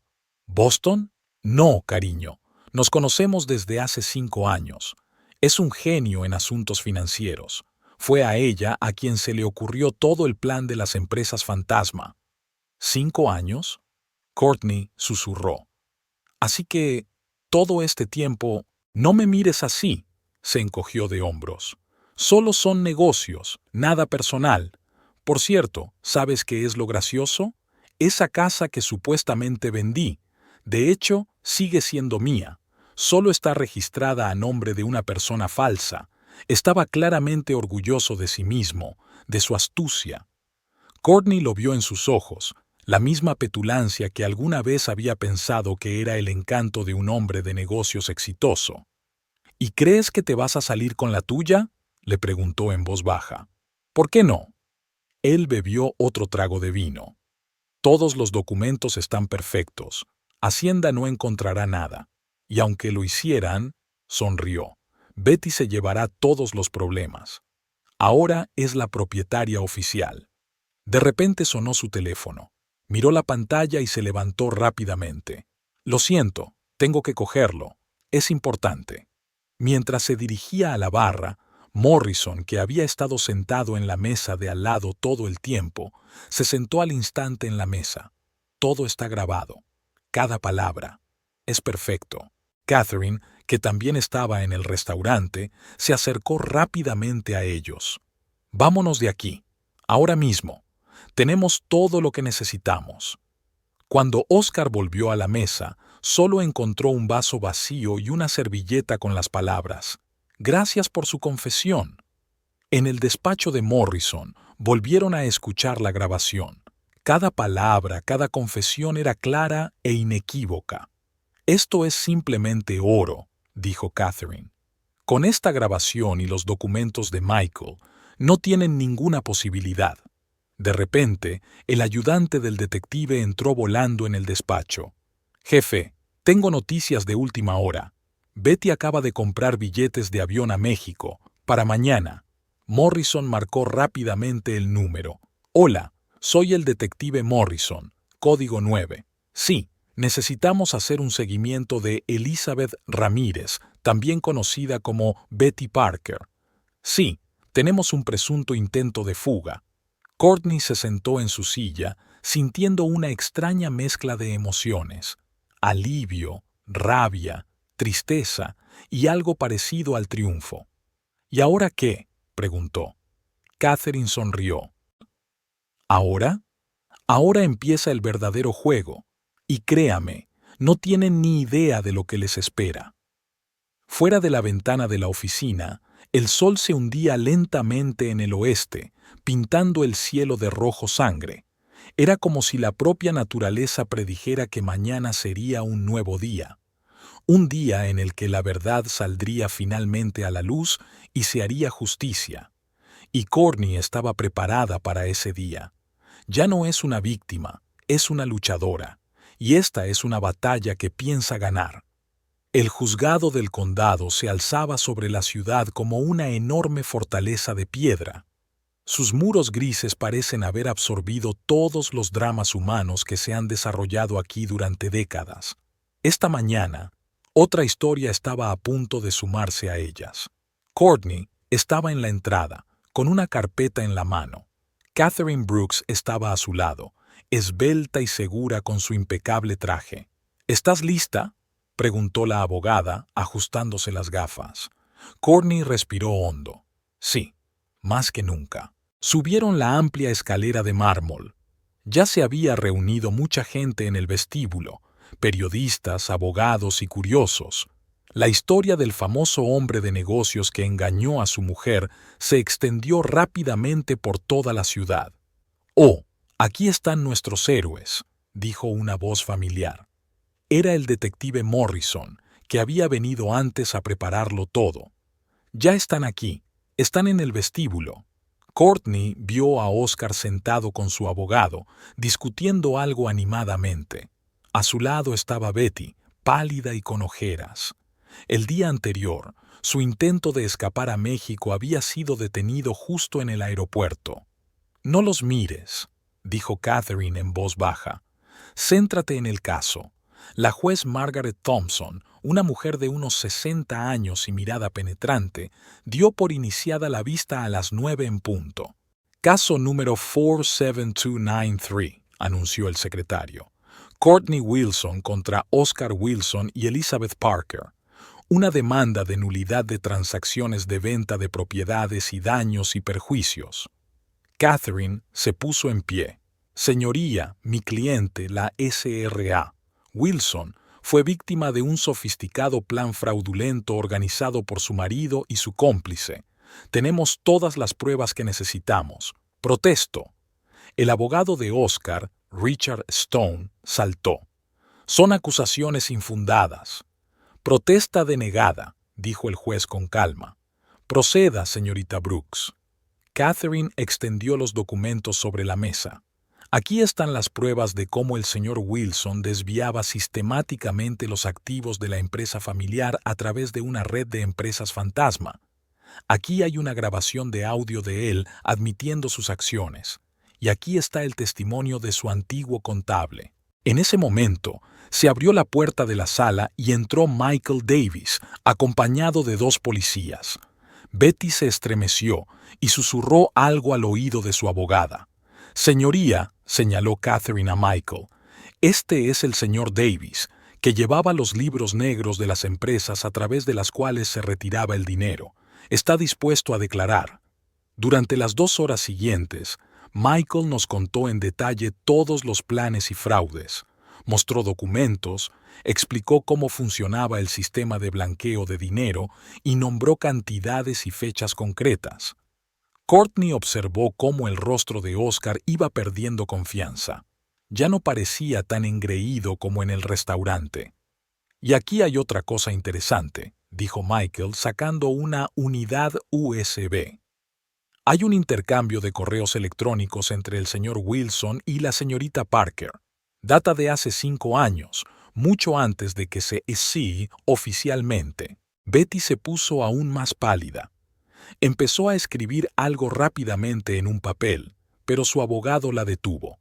¿Boston? No, cariño. Nos conocemos desde hace 5 años. Es un genio en asuntos financieros. Fue a ella a quien se le ocurrió todo el plan de las empresas fantasma. ¿5 años? Courtney susurró. Así que, todo este tiempo, no me mires así, se encogió de hombros. Solo son negocios, nada personal. Por cierto, ¿sabes qué es lo gracioso? Esa casa que supuestamente vendí, de hecho, sigue siendo mía. Solo está registrada a nombre de una persona falsa. Estaba claramente orgulloso de sí mismo, de su astucia. Courtney lo vio en sus ojos, la misma petulancia que alguna vez había pensado que era el encanto de un hombre de negocios exitoso. ¿Y crees que te vas a salir con la tuya?, le preguntó en voz baja. ¿Por qué no? Él bebió otro trago de vino. Todos los documentos están perfectos. Hacienda no encontrará nada. Y aunque lo hicieran, sonrió. Betty se llevará todos los problemas. Ahora es la propietaria oficial. De repente sonó su teléfono. Miró la pantalla y se levantó rápidamente. Lo siento, tengo que cogerlo. Es importante. Mientras se dirigía a la barra, Morrison, que había estado sentado en la mesa de al lado todo el tiempo, se sentó al instante en la mesa. todo está grabado. Cada palabra. Es perfecto. Catherine, que también estaba en el restaurante, se acercó rápidamente a ellos. Vámonos de aquí. Ahora mismo. Tenemos todo lo que necesitamos. Cuando Oscar volvió a la mesa, solo encontró un vaso vacío y una servilleta con las palabras: «Gracias por su confesión». En el despacho de Morrison, volvieron a escuchar la grabación. Cada palabra, cada confesión era clara e inequívoca. «Esto es simplemente oro», dijo Catherine. «Con esta grabación y los documentos de Michael, no tienen ninguna posibilidad». De repente, el ayudante del detective entró volando en el despacho. «Jefe, tengo noticias de última hora. Betty acaba de comprar billetes de avión a México, para mañana». Morrison marcó rápidamente el número. «Hola, soy el detective Morrison, código 9. Sí, necesitamos hacer un seguimiento de Elizabeth Ramírez, también conocida como Betty Parker. Sí, tenemos un presunto intento de fuga». Courtney se sentó en su silla, sintiendo una extraña mezcla de emociones: alivio, rabia, tristeza y algo parecido al triunfo. «¿Y ahora qué?», preguntó. Catherine sonrió. «¿Ahora? Ahora empieza el verdadero juego. Y créame, no tienen ni idea de lo que les espera». Fuera de la ventana de la oficina, el sol se hundía lentamente en el oeste, pintando el cielo de rojo sangre. Era como si la propia naturaleza predijera que mañana sería un nuevo día. Un día en el que la verdad saldría finalmente a la luz y se haría justicia. Y Courtney estaba preparada para ese día. Ya no es una víctima, es una luchadora. Y esta es una batalla que piensa ganar. El juzgado del condado se alzaba sobre la ciudad como una enorme fortaleza de piedra. Sus muros grises parecen haber absorbido todos los dramas humanos que se han desarrollado aquí durante décadas. Esta mañana, otra historia estaba a punto de sumarse a ellas. Courtney estaba en la entrada, con una carpeta en la mano. Catherine Brooks estaba a su lado, esbelta y segura con su impecable traje. «¿Estás lista?», preguntó la abogada, ajustándose las gafas. Courtney respiró hondo. Sí, más que nunca. Subieron la amplia escalera de mármol. Ya se había reunido mucha gente en el vestíbulo, periodistas, abogados y curiosos. La historia del famoso hombre de negocios que engañó a su mujer se extendió rápidamente por toda la ciudad. «Oh, aquí están nuestros héroes», dijo una voz familiar. Era el detective Morrison, que había venido antes a prepararlo todo. «Ya están aquí, están en el vestíbulo». Courtney vio a Oscar sentado con su abogado, discutiendo algo animadamente. A su lado estaba Betty, pálida y con ojeras. El día anterior, su intento de escapar a México había sido detenido justo en el aeropuerto. «No los mires», dijo Catherine en voz baja. «Céntrate en el caso». La juez Margaret Thompson, una mujer de unos 60 años y mirada penetrante, dio por iniciada la vista a las 9 en punto. «Caso número 47293», anunció el secretario. «Courtney Wilson contra Oscar Wilson y Elizabeth Parker. Una demanda de nulidad de transacciones de venta de propiedades y daños y perjuicios». Catherine se puso en pie. «Señoría, mi cliente, la SRA. Wilson fue víctima de un sofisticado plan fraudulento organizado por su marido y su cómplice. Tenemos todas las pruebas que necesitamos. Protesto». El abogado de Oscar, Richard Stone, saltó. «Son acusaciones infundadas». «Protesta denegada», dijo el juez con calma. «Proceda, señorita Brooks». Catherine extendió los documentos sobre la mesa. «Aquí están las pruebas de cómo el señor Wilson desviaba sistemáticamente los activos de la empresa familiar a través de una red de empresas fantasma. Aquí hay una grabación de audio de él admitiendo sus acciones. Y aquí está el testimonio de su antiguo contable». En ese momento, se abrió la puerta de la sala y entró Michael Davis, acompañado de 2 policías. Betty se estremeció y susurró algo al oído de su abogada. «Señoría», señaló Catherine a Michael, Este es el señor Davis, que llevaba los libros negros de las empresas a través de las cuales se retiraba el dinero. Está dispuesto a declarar. Durante las 2 horas siguientes, Michael nos contó en detalle todos los planes y fraudes, mostró documentos, explicó cómo funcionaba el sistema de blanqueo de dinero y nombró cantidades y fechas concretas. Courtney observó cómo el rostro de Oscar iba perdiendo confianza. Ya no parecía tan engreído como en el restaurante. «Y aquí hay otra cosa interesante», dijo Michael sacando una unidad USB. «Hay un intercambio de correos electrónicos entre el señor Wilson y la señorita Parker. Data de hace 5 años, mucho antes de que se inicie oficialmente». Betty se puso aún más pálida. Empezó a escribir algo rápidamente en un papel, pero su abogado la detuvo.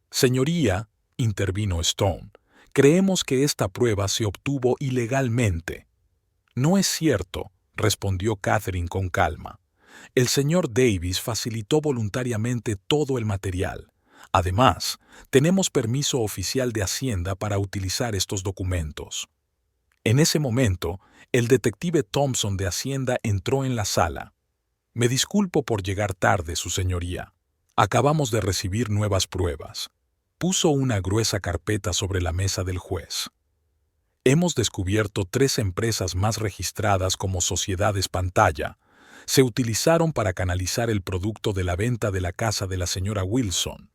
«Señoría», intervino Stone, «creemos que esta prueba se obtuvo ilegalmente». «No es cierto», respondió Catherine con calma. «El señor Davis facilitó voluntariamente todo el material. Además, tenemos permiso oficial de Hacienda para utilizar estos documentos». En ese momento, el detective Thompson de Hacienda entró en la sala. «Me disculpo por llegar tarde, su señoría. Acabamos de recibir nuevas pruebas». Puso una gruesa carpeta sobre la mesa del juez. «Hemos descubierto 3 empresas más registradas como sociedades pantalla. Se utilizaron para canalizar el producto de la venta de la casa de la señora Wilson».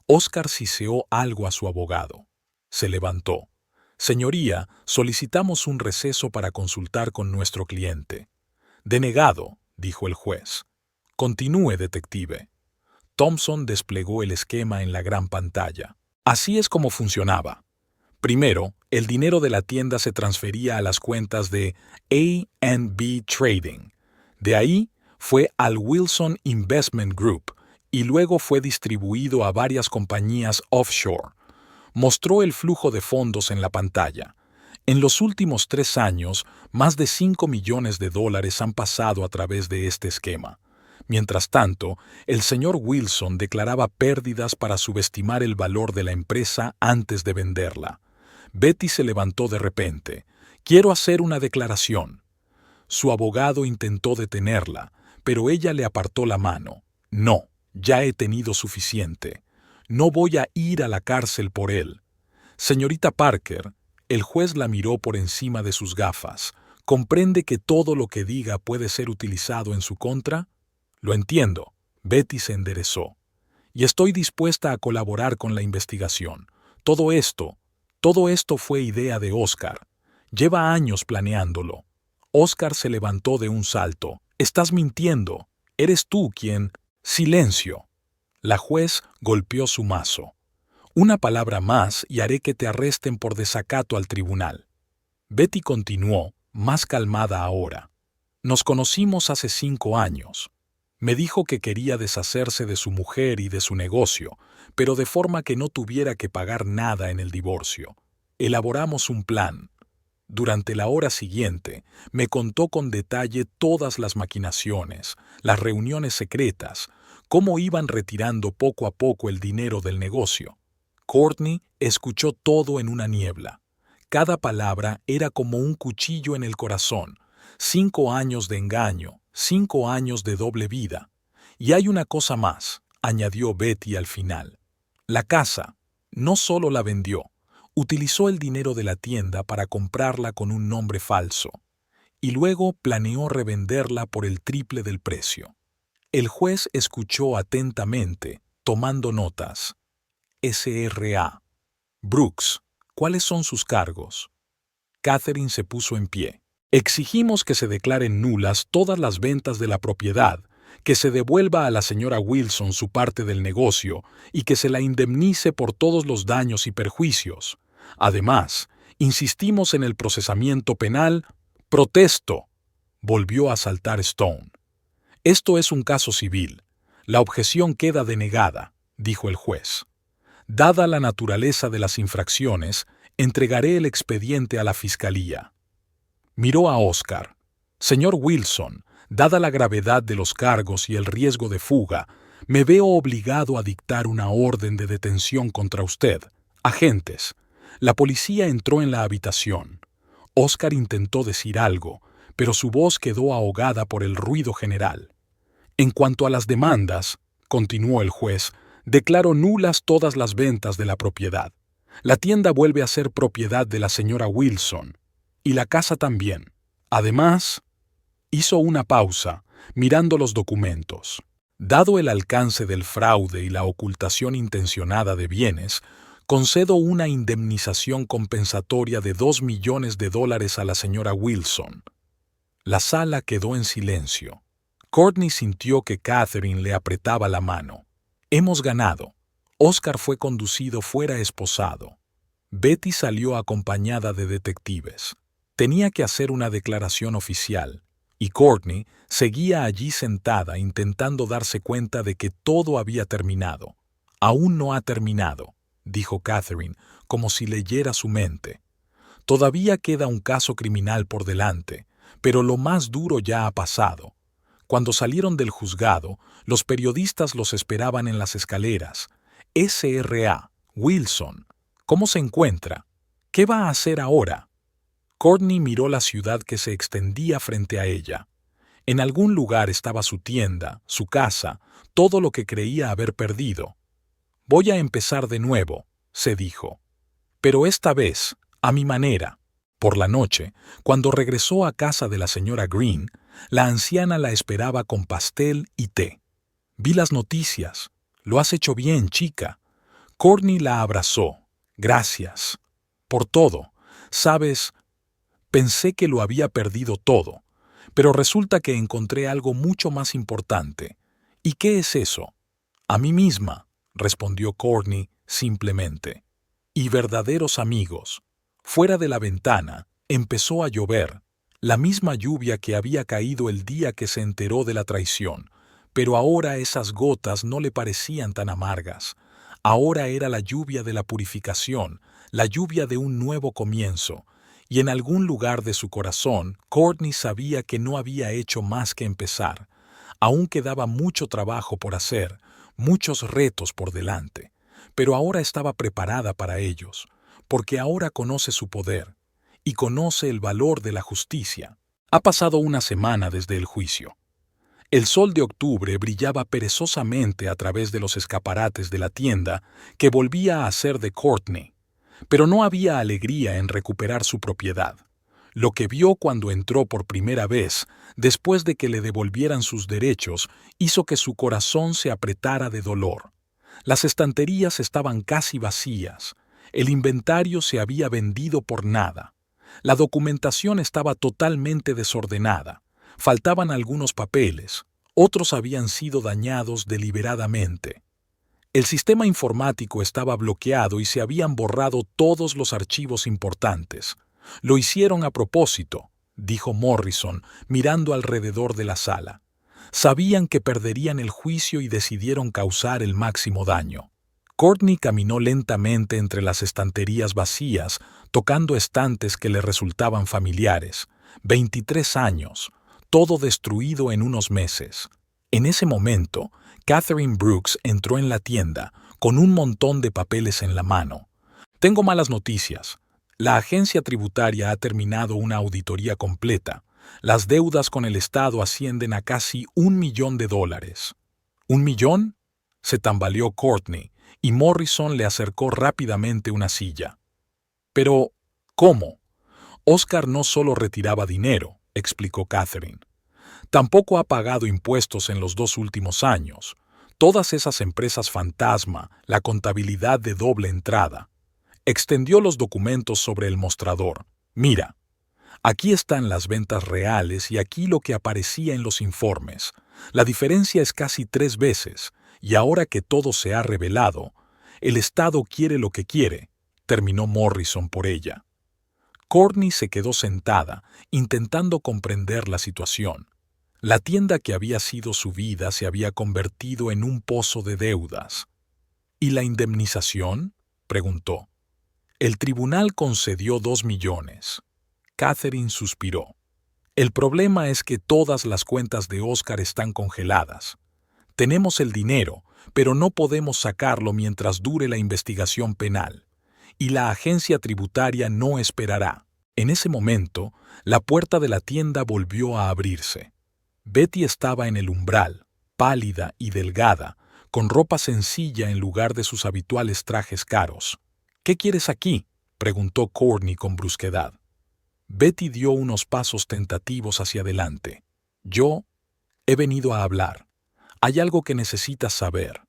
Oscar siseó algo a su abogado. Se levantó. «Señoría, solicitamos un receso para consultar con nuestro cliente». «Denegado», dijo el juez. «Continúe, detective». Thompson desplegó el esquema en la gran pantalla. Así es como funcionaba. Primero, el dinero de la tienda se transfería a las cuentas de A&B Trading. De ahí fue al Wilson Investment Group y luego fue distribuido a varias compañías offshore. Mostró el flujo de fondos en la pantalla. En los últimos 3 años, más de $5 millones han pasado a través de este esquema. Mientras tanto, el señor Wilson declaraba pérdidas para subestimar el valor de la empresa antes de venderla. Betty se levantó de repente. «Quiero hacer una declaración». Su abogado intentó detenerla, pero ella le apartó la mano. «No, ya he tenido suficiente. No voy a ir a la cárcel por él». «Señorita Parker», el juez la miró por encima de sus gafas. «¿Comprende que todo lo que diga puede ser utilizado en su contra?» «Lo entiendo». Betty se enderezó. «Y estoy dispuesta a colaborar con la investigación. Todo esto fue idea de Oscar. Lleva años planeándolo». Oscar se levantó de un salto. «Estás mintiendo. Eres tú quien...» «Silencio». La juez golpeó su mazo. «Una palabra más y haré que te arresten por desacato al tribunal». Betty continuó, más calmada ahora. «Nos conocimos hace 5 años. Me dijo que quería deshacerse de su mujer y de su negocio, pero de forma que no tuviera que pagar nada en el divorcio. Elaboramos un plan. Durante la hora siguiente, me contó con detalle todas las maquinaciones, las reuniones secretas, cómo iban retirando poco a poco el dinero del negocio. Courtney escuchó todo en una niebla. Cada palabra era como un cuchillo en el corazón. 5 años de engaño, 5 años de doble vida. «Y hay una cosa más», añadió Betty al final. «La casa. No solo la vendió, utilizó el dinero de la tienda para comprarla con un nombre falso. Y luego planeó revenderla por el triple del precio». El juez escuchó atentamente, tomando notas. «S.R.A. Brooks, ¿cuáles son sus cargos?» Catherine se puso en pie. «Exigimos que se declaren nulas todas las ventas de la propiedad, que se devuelva a la señora Wilson su parte del negocio y que se la indemnice por todos los daños y perjuicios. Además, insistimos en el procesamiento penal». «Protesto», volvió a saltar Stone. «Esto es un caso civil. La objeción queda denegada», dijo el juez. «Dada la naturaleza de las infracciones, entregaré el expediente a la fiscalía». Miró a Oscar. «Señor Wilson, dada la gravedad de los cargos y el riesgo de fuga, me veo obligado a dictar una orden de detención contra usted. Agentes. La policía entró en la habitación. Oscar intentó decir algo, pero su voz quedó ahogada por el ruido general. En cuanto a las demandas, continuó el juez, declaro nulas todas las ventas de la propiedad. La tienda vuelve a ser propiedad de la señora Wilson, y la casa también. Además, hizo una pausa, mirando los documentos. Dado el alcance del fraude y la ocultación intencionada de bienes, concedo una indemnización compensatoria de $2 millones a la señora Wilson. La sala quedó en silencio. Courtney sintió que Catherine le apretaba la mano. Hemos ganado. Oscar fue conducido fuera esposado. Betty salió acompañada de detectives. Tenía que hacer una declaración oficial, y Courtney seguía allí sentada intentando darse cuenta de que todo había terminado. Aún no ha terminado, dijo Catherine, como si leyera su mente. Todavía queda un caso criminal por delante, pero lo más duro ya ha pasado. Cuando salieron del juzgado, los periodistas los esperaban en las escaleras. S.R.A. Wilson, ¿cómo se encuentra? ¿Qué va a hacer ahora? Courtney miró la ciudad que se extendía frente a ella. En algún lugar estaba su tienda, su casa, todo lo que creía haber perdido. Voy a empezar de nuevo, se dijo. Pero esta vez, a mi manera. Por la noche, cuando regresó a casa de la señora Green, la anciana la esperaba con pastel y té. Vi las noticias. Lo has hecho bien, chica. Courtney la abrazó. Gracias. Por todo. Sabes, pensé que lo había perdido todo, pero resulta que encontré algo mucho más importante. ¿Y qué es eso? A mí misma, respondió Courtney simplemente. Y verdaderos amigos. Fuera de la ventana, empezó a llover, la misma lluvia que había caído el día que se enteró de la traición, pero ahora esas gotas no le parecían tan amargas. Ahora era la lluvia de la purificación, la lluvia de un nuevo comienzo, y en algún lugar de su corazón, Courtney sabía que no había hecho más que empezar. Aún quedaba mucho trabajo por hacer, muchos retos por delante, pero ahora estaba preparada para ellos, porque ahora conoce su poder y conoce el valor de la justicia. Ha pasado una semana desde el juicio. El sol de octubre brillaba perezosamente a través de los escaparates de la tienda que volvía a ser de Courtney, pero no había alegría en recuperar su propiedad. Lo que vio cuando entró por primera vez, después de que le devolvieran sus derechos, hizo que su corazón se apretara de dolor. Las estanterías estaban casi vacías. El inventario se había vendido por nada. La documentación estaba totalmente desordenada. Faltaban algunos papeles. Otros habían sido dañados deliberadamente. El sistema informático estaba bloqueado y se habían borrado todos los archivos importantes. Lo hicieron a propósito, dijo Morrison, mirando alrededor de la sala. Sabían que perderían el juicio y decidieron causar el máximo daño. Courtney caminó lentamente entre las estanterías vacías, tocando estantes que le resultaban familiares. 23 años, todo destruido en unos meses. En ese momento, Catherine Brooks entró en la tienda, con un montón de papeles en la mano. Tengo malas noticias. La agencia tributaria ha terminado una auditoría completa. Las deudas con el Estado ascienden a casi $1 millón. ¿1 millón? Se tambaleó Courtney, y Morrison le acercó rápidamente una silla. Pero, ¿cómo? Oscar no solo retiraba dinero, explicó Catherine. Tampoco ha pagado impuestos en los 2 últimos años. Todas esas empresas fantasma, la contabilidad de doble entrada. Extendió los documentos sobre el mostrador. Mira, aquí están las ventas reales y aquí lo que aparecía en los informes. La diferencia es casi 3 veces, y ahora que todo se ha revelado, el Estado quiere lo que quiere, terminó Morrison por ella. Courtney se quedó sentada, intentando comprender la situación. La tienda que había sido su vida se había convertido en un pozo de deudas. ¿Y la indemnización?, preguntó. El tribunal concedió 2 millones. Catherine suspiró. El problema es que todas las cuentas de Oscar están congeladas. Tenemos el dinero, pero no podemos sacarlo mientras dure la investigación penal. y la agencia tributaria no esperará. En ese momento, la puerta de la tienda volvió a abrirse. Betty estaba en el umbral, pálida y delgada, con ropa sencilla en lugar de sus habituales trajes caros. «¿Qué quieres aquí?», preguntó Courtney con brusquedad. Betty dio unos pasos tentativos hacia adelante. «Yo he venido a hablar. Hay algo que necesitas saber».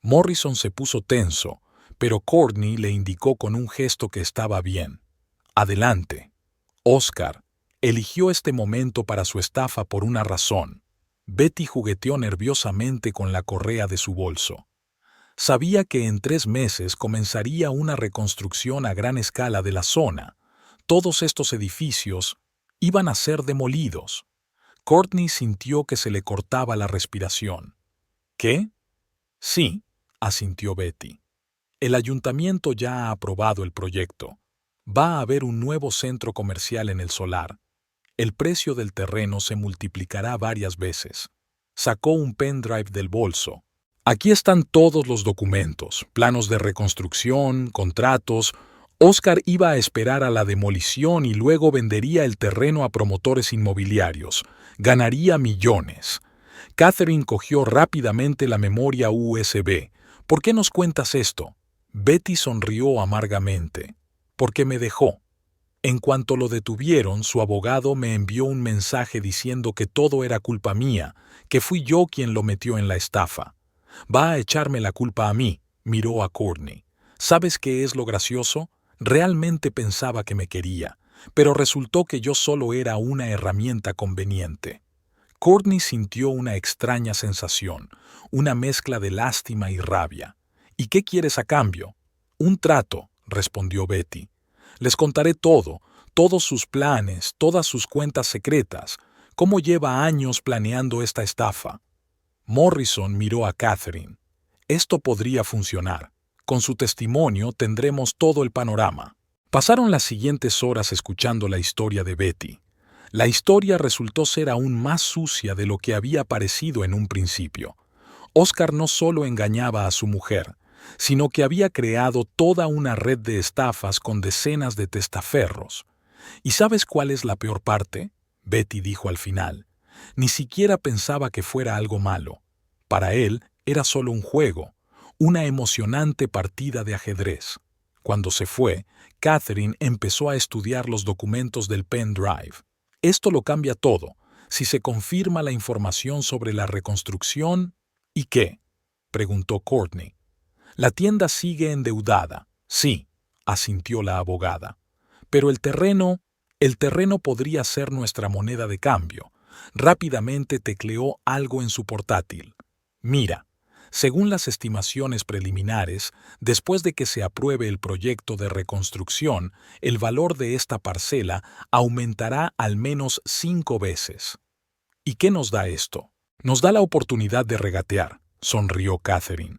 Morrison se puso tenso, pero Courtney le indicó con un gesto que estaba bien. «Adelante». Oscar eligió este momento para su estafa por una razón. Betty jugueteó nerviosamente con la correa de su bolso. Sabía que en 3 meses comenzaría una reconstrucción a gran escala de la zona. Todos estos edificios iban a ser demolidos. Courtney sintió que se le cortaba la respiración. «¿Qué?» «Sí», asintió Betty. «El ayuntamiento ya ha aprobado el proyecto. Va a haber un nuevo centro comercial en el solar. El precio del terreno se multiplicará varias veces». Sacó un pendrive del bolso. «Aquí están todos los documentos, planos de reconstrucción, contratos». Oscar iba a esperar a la demolición y luego vendería el terreno a promotores inmobiliarios. Ganaría millones. Catherine cogió rápidamente la memoria USB. «¿Por qué nos cuentas esto?» Betty sonrió amargamente. «Porque me dejó. En cuanto lo detuvieron, su abogado me envió un mensaje diciendo que todo era culpa mía, que fui yo quien lo metió en la estafa. Va a echarme la culpa a mí», miró a Courtney. «¿Sabes qué es lo gracioso? Realmente pensaba que me quería, pero resultó que yo solo era una herramienta conveniente». Courtney sintió una extraña sensación, una mezcla de lástima y rabia. «¿Y qué quieres a cambio?» «Un trato», respondió Betty. «Les contaré todo, todos sus planes, todas sus cuentas secretas, cómo lleva años planeando esta estafa». Morrison miró a Catherine. «Esto podría funcionar. Con su testimonio tendremos todo el panorama». Pasaron las siguientes horas escuchando la historia de Betty. La historia resultó ser aún más sucia de lo que había parecido en un principio. Oscar no solo engañaba a su mujer, sino que había creado toda una red de estafas con decenas de testaferros. «¿Y sabes cuál es la peor parte?», Betty dijo al final. «Ni siquiera pensaba que fuera algo malo. Para él era solo un juego, una emocionante partida de ajedrez». Cuando se fue, Catherine empezó a estudiar los documentos del pendrive. «Esto lo cambia todo, si se confirma la información sobre la reconstrucción». «¿Y qué?», preguntó Courtney. «La tienda sigue endeudada». «Sí», asintió la abogada. «Pero el terreno podría ser nuestra moneda de cambio». Rápidamente tecleó algo en su portátil. «Mira, según las estimaciones preliminares, después de que se apruebe el proyecto de reconstrucción, el valor de esta parcela aumentará al menos 5 veces». «¿Y qué nos da esto?». «Nos da la oportunidad de regatear», sonrió Catherine.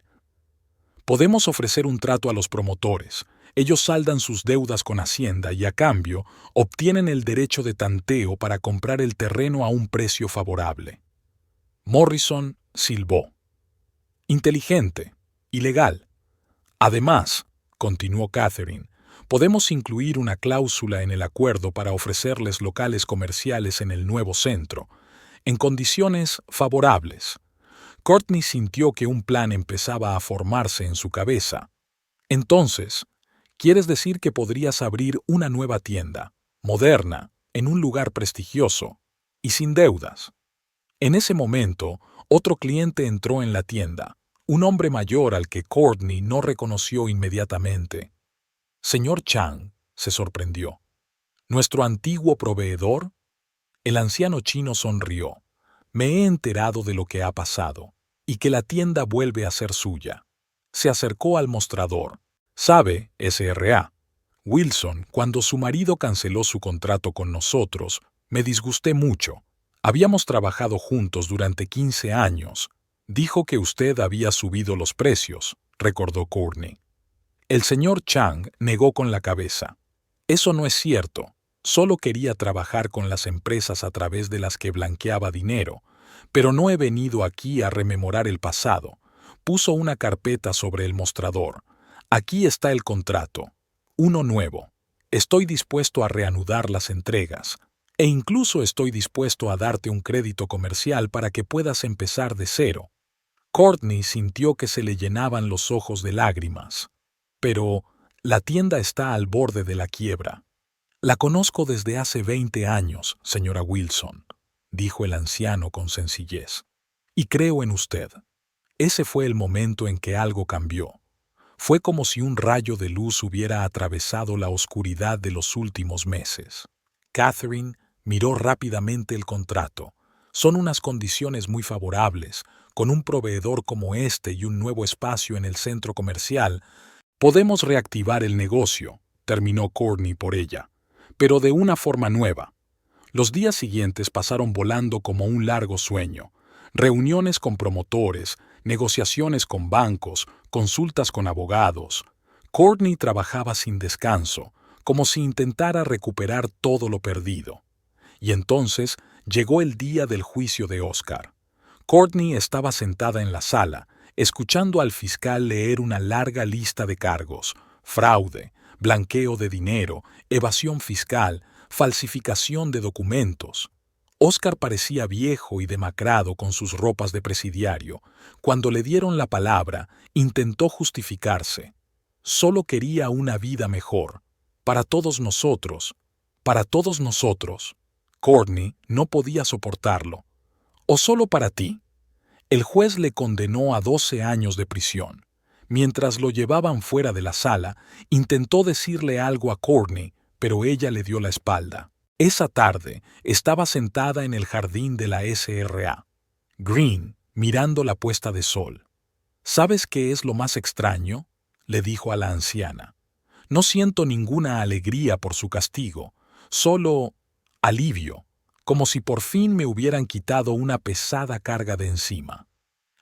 «Podemos ofrecer un trato a los promotores. Ellos saldan sus deudas con Hacienda y, a cambio, obtienen el derecho de tanteo para comprar el terreno a un precio favorable». Morrison silbó. «Inteligente y legal. Además», continuó Catherine, «podemos incluir una cláusula en el acuerdo para ofrecerles locales comerciales en el nuevo centro, en condiciones favorables». Courtney sintió que un plan empezaba a formarse en su cabeza. «Entonces, ¿quieres decir que podrías abrir una nueva tienda, moderna, en un lugar prestigioso y sin deudas?» En ese momento, otro cliente entró en la tienda, un hombre mayor al que Courtney no reconoció inmediatamente. «Señor Chang», se sorprendió. «¿Nuestro antiguo proveedor?» El anciano chino sonrió. «Me he enterado de lo que ha pasado, y que la tienda vuelve a ser suya». Se acercó al mostrador. «Sabe, S.R.A. Wilson, cuando su marido canceló su contrato con nosotros, me disgusté mucho. Habíamos trabajado juntos durante 15 años. Dijo que usted había subido los precios», recordó Courtney. El señor Chang negó con la cabeza. «Eso no es cierto. Solo quería trabajar con las empresas a través de las que blanqueaba dinero. Pero no he venido aquí a rememorar el pasado». Puso una carpeta sobre el mostrador. «Aquí está el contrato. uno nuevo. Estoy dispuesto a reanudar las entregas, e incluso estoy dispuesto a darte un crédito comercial para que puedas empezar de cero. Courtney sintió que se le llenaban los ojos de lágrimas. Pero la tienda está al borde de la quiebra. La conozco desde hace 20 años, señora Wilson, dijo el anciano con sencillez. Y creo en usted. Ese fue el momento en que algo cambió. Fue como si un rayo de luz hubiera atravesado la oscuridad de los últimos meses. Catherine miró rápidamente el contrato. Son unas condiciones muy favorables. Con un proveedor como este y un nuevo espacio en el centro comercial, podemos reactivar el negocio, terminó Courtney por ella, pero de una forma nueva. Los días siguientes pasaron volando como un largo sueño. Reuniones con promotores, negociaciones con bancos, consultas con abogados. Courtney trabajaba sin descanso, como si intentara recuperar todo lo perdido. Y entonces llegó el día del juicio de Oscar. Courtney estaba sentada en la sala, escuchando al fiscal leer una larga lista de cargos: fraude, blanqueo de dinero, evasión fiscal, falsificación de documentos. Oscar parecía viejo y demacrado con sus ropas de presidiario. Cuando le dieron la palabra, intentó justificarse. Solo quería una vida mejor. Para todos nosotros. Para todos nosotros. Courtney no podía soportarlo. ¿O solo para ti? El juez le condenó a 12 años de prisión. Mientras lo llevaban fuera de la sala, intentó decirle algo a Courtney, pero ella le dio la espalda. Esa tarde estaba sentada en el jardín de la SRA. Green, mirando la puesta de sol. ¿Sabes qué es lo más extraño?, le dijo a la anciana. No siento ninguna alegría por su castigo, solo alivio, como si por fin me hubieran quitado una pesada carga de encima.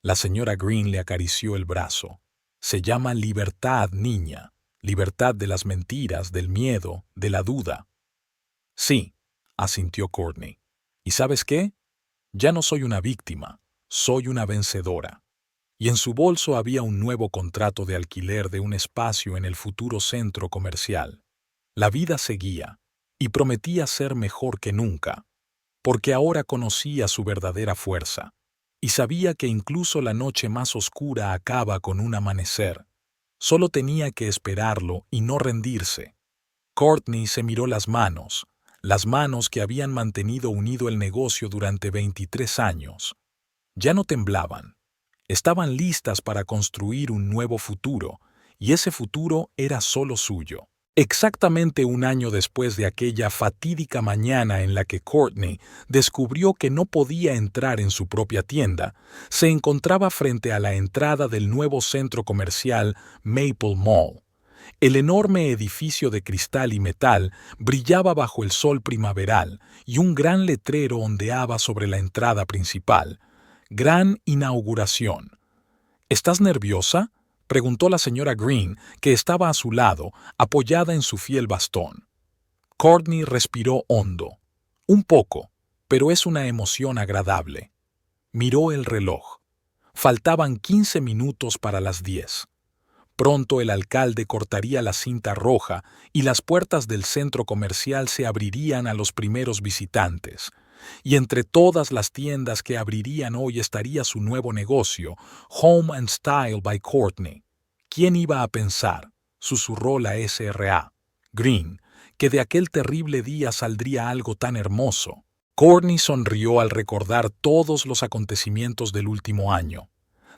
La señora Green le acarició el brazo. Se llama libertad, niña. Libertad de las mentiras, del miedo, de la duda. Sí, asintió Courtney. ¿Y sabes qué? Ya no soy una víctima, soy una vencedora. Y en su bolso había un nuevo contrato de alquiler de un espacio en el futuro centro comercial. La vida seguía, y prometía ser mejor que nunca, porque ahora conocía su verdadera fuerza, y sabía que incluso la noche más oscura acaba con un amanecer. Solo tenía que esperarlo y no rendirse. Courtney se miró las manos que habían mantenido unido el negocio durante 23 años. Ya no temblaban. Estaban listas para construir un nuevo futuro, y ese futuro era solo suyo. Exactamente un año después de aquella fatídica mañana en la que Courtney descubrió que no podía entrar en su propia tienda, se encontraba frente a la entrada del nuevo centro comercial Maple Mall. El enorme edificio de cristal y metal brillaba bajo el sol primaveral y un gran letrero ondeaba sobre la entrada principal. Gran inauguración. ¿Estás nerviosa?, preguntó la señora Green, que estaba a su lado, apoyada en su fiel bastón. Courtney respiró hondo. Un poco, pero es una emoción agradable. Miró el reloj. Faltaban 15 minutos para las 10. Pronto el alcalde cortaría la cinta roja y las puertas del centro comercial se abrirían a los primeros visitantes. Y entre todas las tiendas que abrirían hoy estaría su nuevo negocio, Home and Style by Courtney. ¿Quién iba a pensar?, susurró la SRA. Green, que de aquel terrible día saldría algo tan hermoso. Courtney sonrió al recordar todos los acontecimientos del último año.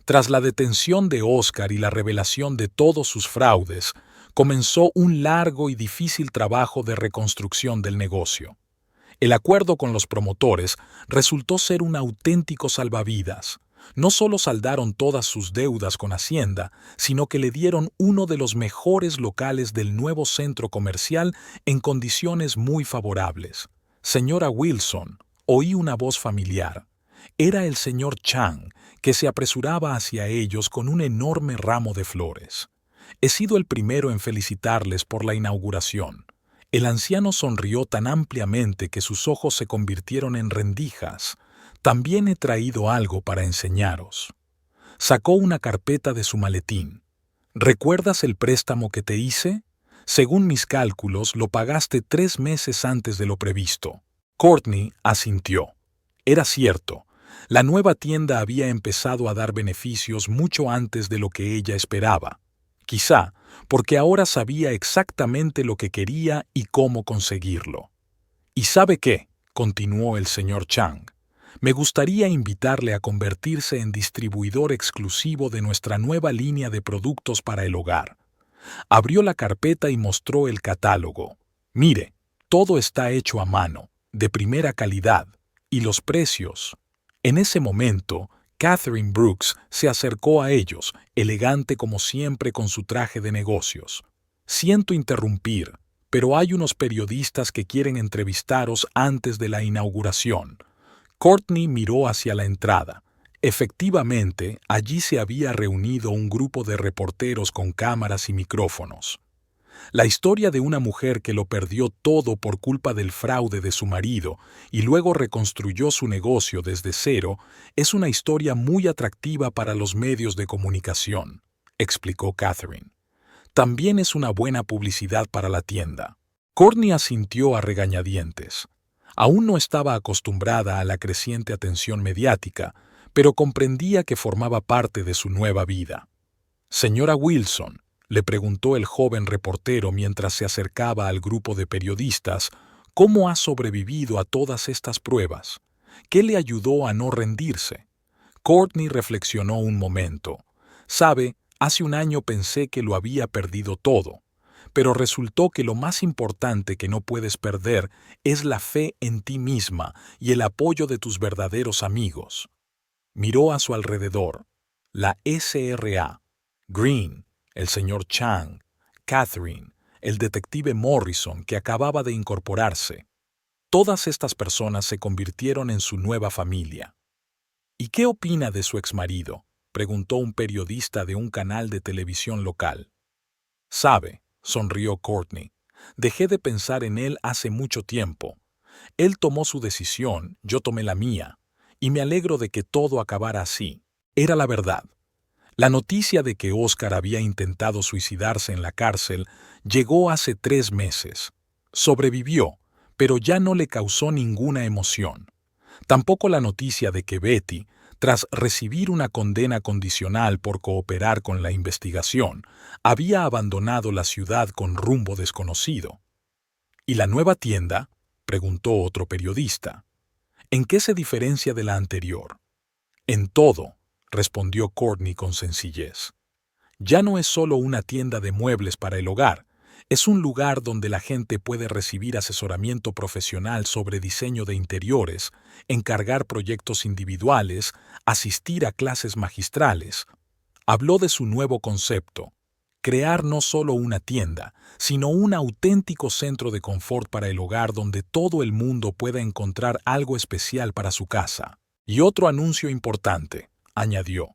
Tras la detención de Oscar y la revelación de todos sus fraudes, comenzó un largo y difícil trabajo de reconstrucción del negocio. El acuerdo con los promotores resultó ser un auténtico salvavidas. No solo saldaron todas sus deudas con Hacienda, sino que le dieron uno de los mejores locales del nuevo centro comercial en condiciones muy favorables. Señora Wilson, oí una voz familiar. Era el señor Chang, que se apresuraba hacia ellos con un enorme ramo de flores. He sido el primero en felicitarles por la inauguración. El anciano sonrió tan ampliamente que sus ojos se convirtieron en rendijas. También he traído algo para enseñaros. Sacó una carpeta de su maletín. ¿Recuerdas el préstamo que te hice? Según mis cálculos, lo pagaste 3 meses antes de lo previsto. Courtney asintió. Era cierto. La nueva tienda había empezado a dar beneficios mucho antes de lo que ella esperaba. Quizá porque ahora sabía exactamente lo que quería y cómo conseguirlo. ¿Y sabe qué?, continuó el señor Chang. Me gustaría invitarle a convertirse en distribuidor exclusivo de nuestra nueva línea de productos para el hogar. Abrió la carpeta y mostró el catálogo. Mire, todo está hecho a mano, de primera calidad, y los precios. En ese momento, Catherine Brooks se acercó a ellos, elegante como siempre con su traje de negocios. Siento interrumpir, pero hay unos periodistas que quieren entrevistaros antes de la inauguración. Courtney miró hacia la entrada. Efectivamente, allí se había reunido un grupo de reporteros con cámaras y micrófonos. La historia de una mujer que lo perdió todo por culpa del fraude de su marido y luego reconstruyó su negocio desde cero es una historia muy atractiva para los medios de comunicación, explicó Catherine. También es una buena publicidad para la tienda. Courtney asintió a regañadientes. Aún no estaba acostumbrada a la creciente atención mediática, pero comprendía que formaba parte de su nueva vida. Señora Wilson, le preguntó el joven reportero mientras se acercaba al grupo de periodistas, ¿cómo ha sobrevivido a todas estas pruebas? ¿Qué le ayudó a no rendirse? Courtney reflexionó un momento. Sabe, hace un año pensé que lo había perdido todo, pero resultó que lo más importante que no puedes perder es la fe en ti misma y el apoyo de tus verdaderos amigos. Miró a su alrededor. La SRA, Green, el señor Chang, Catherine, el detective Morrison que acababa de incorporarse. Todas estas personas se convirtieron en su nueva familia. ¿Y qué opina de su exmarido?, preguntó un periodista de un canal de televisión local. Sabe, sonrió Courtney, dejé de pensar en él hace mucho tiempo. Él tomó su decisión, yo tomé la mía, y me alegro de que todo acabara así. Era la verdad. La noticia de que Oscar había intentado suicidarse en la cárcel llegó hace 3 meses. Sobrevivió, pero ya no le causó ninguna emoción. Tampoco la noticia de que Betty, tras recibir una condena condicional por cooperar con la investigación, había abandonado la ciudad con rumbo desconocido. ¿Y la nueva tienda?, preguntó otro periodista. ¿En qué se diferencia de la anterior? En todo, respondió Courtney con sencillez. Ya no es solo una tienda de muebles para el hogar, es un lugar donde la gente puede recibir asesoramiento profesional sobre diseño de interiores, encargar proyectos individuales, asistir a clases magistrales. Habló de su nuevo concepto, crear no solo una tienda, sino un auténtico centro de confort para el hogar donde todo el mundo pueda encontrar algo especial para su casa. Y otro anuncio importante, añadió.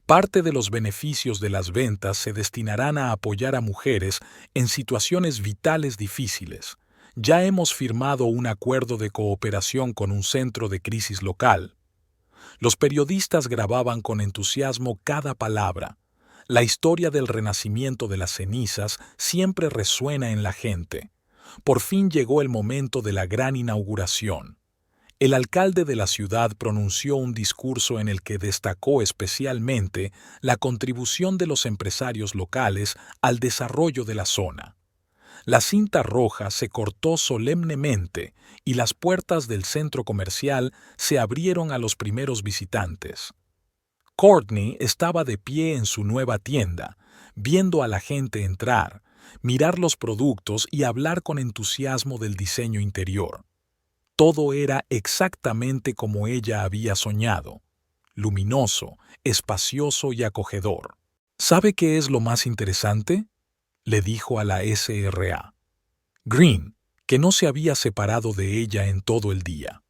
Parte de los beneficios de las ventas se destinarán a apoyar a mujeres en situaciones vitales difíciles. Ya hemos firmado un acuerdo de cooperación con un centro de crisis local. Los periodistas grababan con entusiasmo cada palabra. La historia del renacimiento de las cenizas siempre resuena en la gente. Por fin llegó el momento de la gran inauguración. El alcalde de la ciudad pronunció un discurso en el que destacó especialmente la contribución de los empresarios locales al desarrollo de la zona. La cinta roja se cortó solemnemente y las puertas del centro comercial se abrieron a los primeros visitantes. Courtney estaba de pie en su nueva tienda, viendo a la gente entrar, mirar los productos y hablar con entusiasmo del diseño interior. Todo era exactamente como ella había soñado, luminoso, espacioso y acogedor. ¿Sabe qué es lo más interesante?, le dijo a la SRA. Green, que no se había separado de ella en todo el día.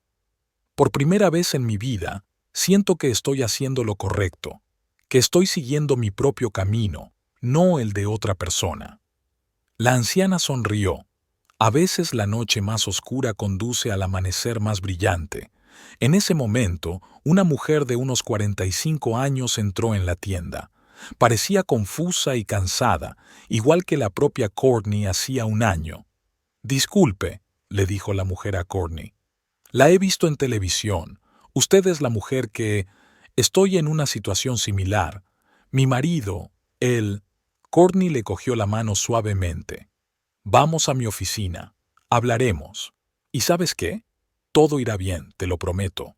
Por primera vez en mi vida, siento que estoy haciendo lo correcto, que estoy siguiendo mi propio camino, no el de otra persona. La anciana sonrió. A veces la noche más oscura conduce al amanecer más brillante. En ese momento, una mujer de unos 45 años entró en la tienda. Parecía confusa y cansada, igual que la propia Courtney hacía un año. «Disculpe», le dijo la mujer a Courtney. «La he visto en televisión. Usted es la mujer que... Estoy en una situación similar. Mi marido, él...» Courtney le cogió la mano suavemente. «Vamos a mi oficina. Hablaremos. ¿Y sabes qué? Todo irá bien, te lo prometo».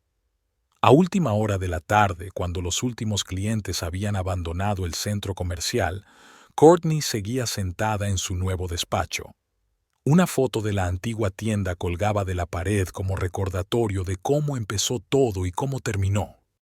A última hora de la tarde, cuando los últimos clientes habían abandonado el centro comercial, Courtney seguía sentada en su nuevo despacho. Una foto de la antigua tienda colgaba de la pared como recordatorio de cómo empezó todo y cómo terminó.